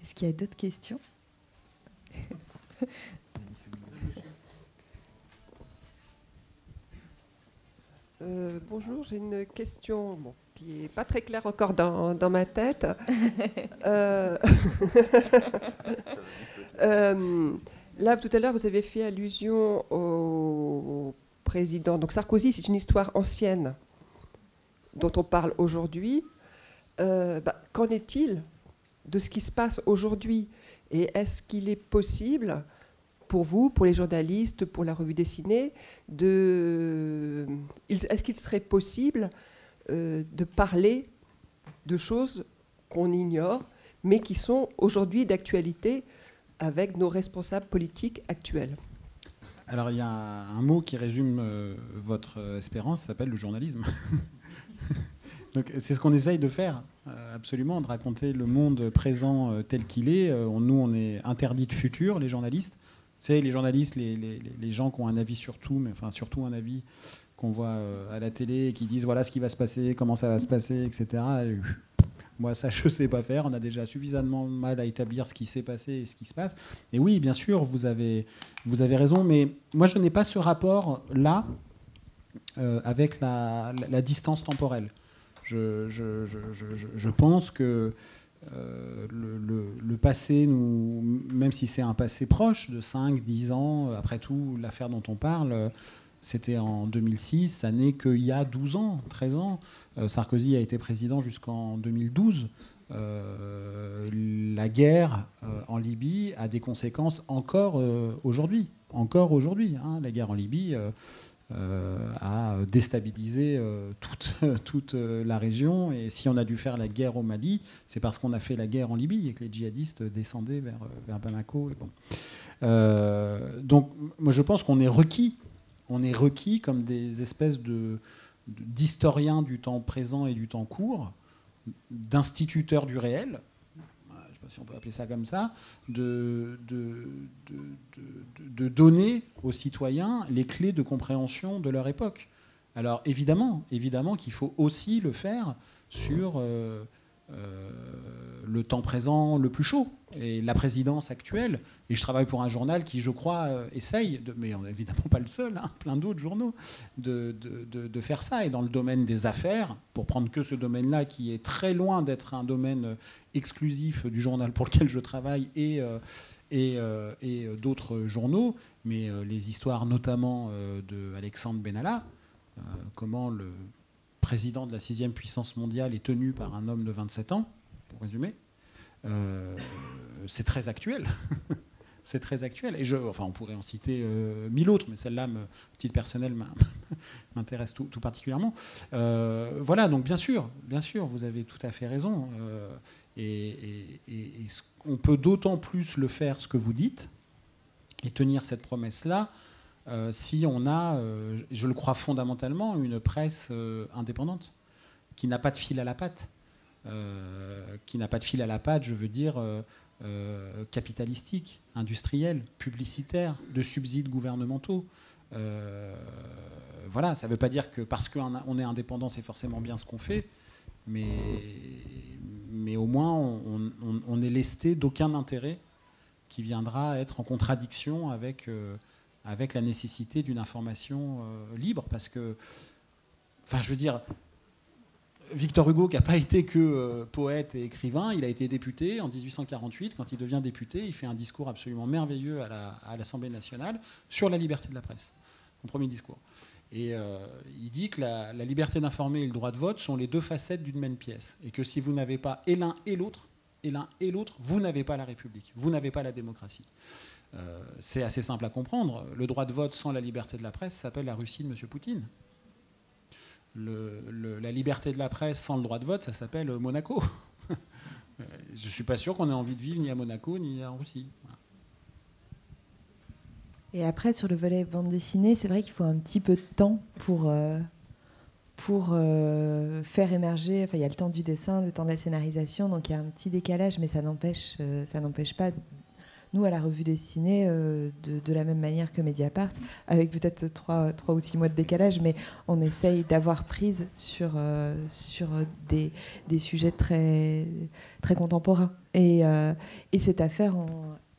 Est-ce qu'il y a d'autres questions ? Bonjour, j'ai une question qui n'est pas très claire encore dans ma tête. Là, tout à l'heure, vous avez fait allusion au président. Donc Sarkozy, c'est une histoire ancienne dont on parle aujourd'hui. Qu'en est-il de ce qui se passe aujourd'hui? Et est-ce qu'il est possible, pour vous, pour les journalistes, pour la revue dessinée, est-ce qu'il serait possible de parler de choses qu'on ignore, mais qui sont aujourd'hui d'actualité avec nos responsables politiques actuels? Alors, il y a un mot qui résume votre espérance, ça s'appelle le journalisme. Donc, c'est ce qu'on essaye de faire, absolument, de raconter le monde présent tel qu'il est. Nous, on est interdits de futur, les journalistes. Vous savez, les journalistes, les gens qui ont un avis sur tout, mais enfin, surtout un avis qu'on voit à la télé, et qui disent voilà ce qui va se passer, comment ça va se passer, etc. Moi, ça, je ne sais pas faire. On a déjà suffisamment mal à établir ce qui s'est passé et ce qui se passe. Et oui, bien sûr, vous avez raison. Mais moi, je n'ai pas ce rapport-là avec la distance temporelle. Je pense que le passé, même si c'est un passé proche, de 5, 10 ans, après tout, l'affaire dont on parle, c'était en 2006, ça n'est qu'il y a 12 ans, 13 ans. Sarkozy a été président jusqu'en 2012. La guerre en Libye a des conséquences encore aujourd'hui. Encore aujourd'hui. La guerre en Libye a déstabilisé toute la région. Et si on a dû faire la guerre au Mali, c'est parce qu'on a fait la guerre en Libye et que les djihadistes descendaient vers Bamako. Et bon. Donc, moi, je pense qu'on est requis. On est requis comme des espèces d'historiens du temps présent et du temps court, d'instituteurs du réel, je ne sais pas si on peut appeler ça comme ça, de donner aux citoyens les clés de compréhension de leur époque. Alors évidemment qu'il faut aussi le faire sur le temps présent le plus chaud, et la présidence actuelle. Et je travaille pour un journal qui, je crois, essaye, mais on n'est évidemment pas le seul, plein d'autres journaux, de faire ça. Et dans le domaine des affaires, pour prendre que ce domaine-là, qui est très loin d'être un domaine exclusif du journal pour lequel je travaille et d'autres journaux, mais les histoires notamment de Alexandre Benalla, comment le président de la 6e puissance mondiale est tenu par un homme de 27 ans, pour résumer, c'est très actuel. C'est très actuel. Et on pourrait en citer 1000 autres, mais celle-là, titre personnel, m'intéresse tout particulièrement. Voilà, donc bien sûr, vous avez tout à fait raison. Et on peut d'autant plus le faire, ce que vous dites, et tenir cette promesse-là, si on a, je le crois fondamentalement, une presse indépendante, qui n'a pas de fil à la patte. Je veux dire capitalistique, industriel, publicitaire, de subsides gouvernementaux. Voilà, ça ne veut pas dire que parce qu'on est indépendant, c'est forcément bien ce qu'on fait, mais au moins on est lesté d'aucun intérêt qui viendra être en contradiction avec la nécessité d'une information libre, parce que, je veux dire, Victor Hugo, qui n'a pas été que poète et écrivain, il a été député en 1848. Quand il devient député, il fait un discours absolument merveilleux à l'Assemblée nationale sur la liberté de la presse, son premier discours. Et il dit que la liberté d'informer et le droit de vote sont les deux facettes d'une même pièce, et que si vous n'avez pas et l'un et l'autre, vous n'avez pas la République, vous n'avez pas la démocratie. C'est assez simple à comprendre. Le droit de vote sans la liberté de la presse s'appelle la Russie de M. Poutine. La liberté de la presse sans le droit de vote, ça s'appelle Monaco. Je ne suis pas sûr qu'on ait envie de vivre ni à Monaco ni en Russie. Voilà. Et après, sur le volet bande dessinée, c'est vrai qu'il faut un petit peu de temps pour faire émerger. Enfin, il y a le temps du dessin, le temps de la scénarisation, donc il y a un petit décalage, mais ça n'empêche pas, nous, à la revue dessinée, de la même manière que Mediapart, avec peut-être 3 ou 6 mois de décalage, mais on essaye d'avoir prise sur des sujets très, très contemporains. Et cette affaire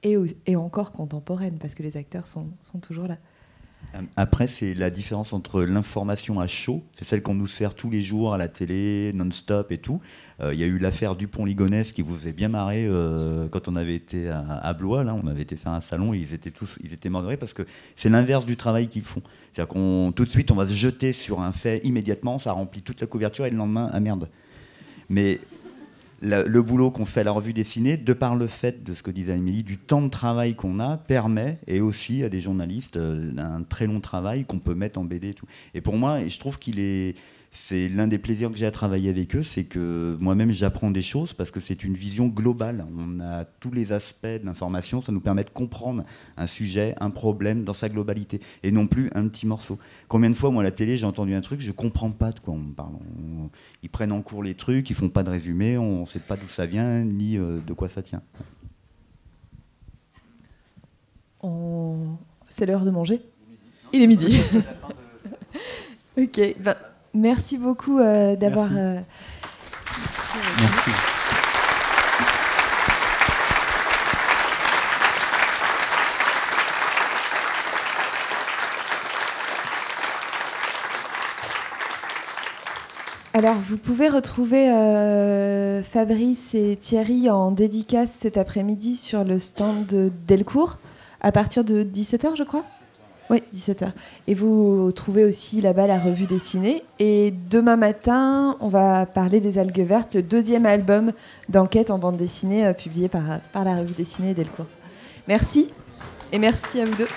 est encore contemporaine, parce que les acteurs sont toujours là. Après, c'est la différence entre l'information à chaud, c'est celle qu'on nous sert tous les jours à la télé, non-stop et tout. Il y a eu l'affaire Dupont-Ligonnès qui vous faisait bien marrer quand on avait été à Blois. Là, on avait été faire un salon et ils étaient morts de rire, parce que c'est l'inverse du travail qu'ils font. C'est-à-dire qu'on tout de suite, on va se jeter sur un fait immédiatement, ça remplit toute la couverture et le lendemain, ah merde. Mais le boulot qu'on fait à la revue dessinée, de par le fait de ce que disait Émilie, du temps de travail qu'on a, permet, et aussi à des journalistes, un très long travail qu'on peut mettre en BD et tout. Et pour moi, je trouve c'est l'un des plaisirs que j'ai à travailler avec eux, c'est que moi-même j'apprends des choses parce que c'est une vision globale. On a tous les aspects de l'information, ça nous permet de comprendre un sujet, un problème dans sa globalité, et non plus un petit morceau. Combien de fois, moi, à la télé, j'ai entendu un truc, je comprends pas de quoi on me parle. Ils prennent en cours les trucs, ils font pas de résumé, on sait pas d'où ça vient, ni de quoi ça tient. C'est l'heure de manger. Il est midi. Ok, ben, merci beaucoup d'avoir... Merci. Alors, vous pouvez retrouver Fabrice et Thierry en dédicace cet après-midi sur le stand de Delcourt, à partir de 17h, je crois. Oui, 17h. Et vous trouvez aussi là-bas la revue dessinée. Et demain matin, on va parler des Algues Vertes, le 2e album d'enquête en bande dessinée publié par la revue dessinée Delcourt. Merci, et merci à vous deux.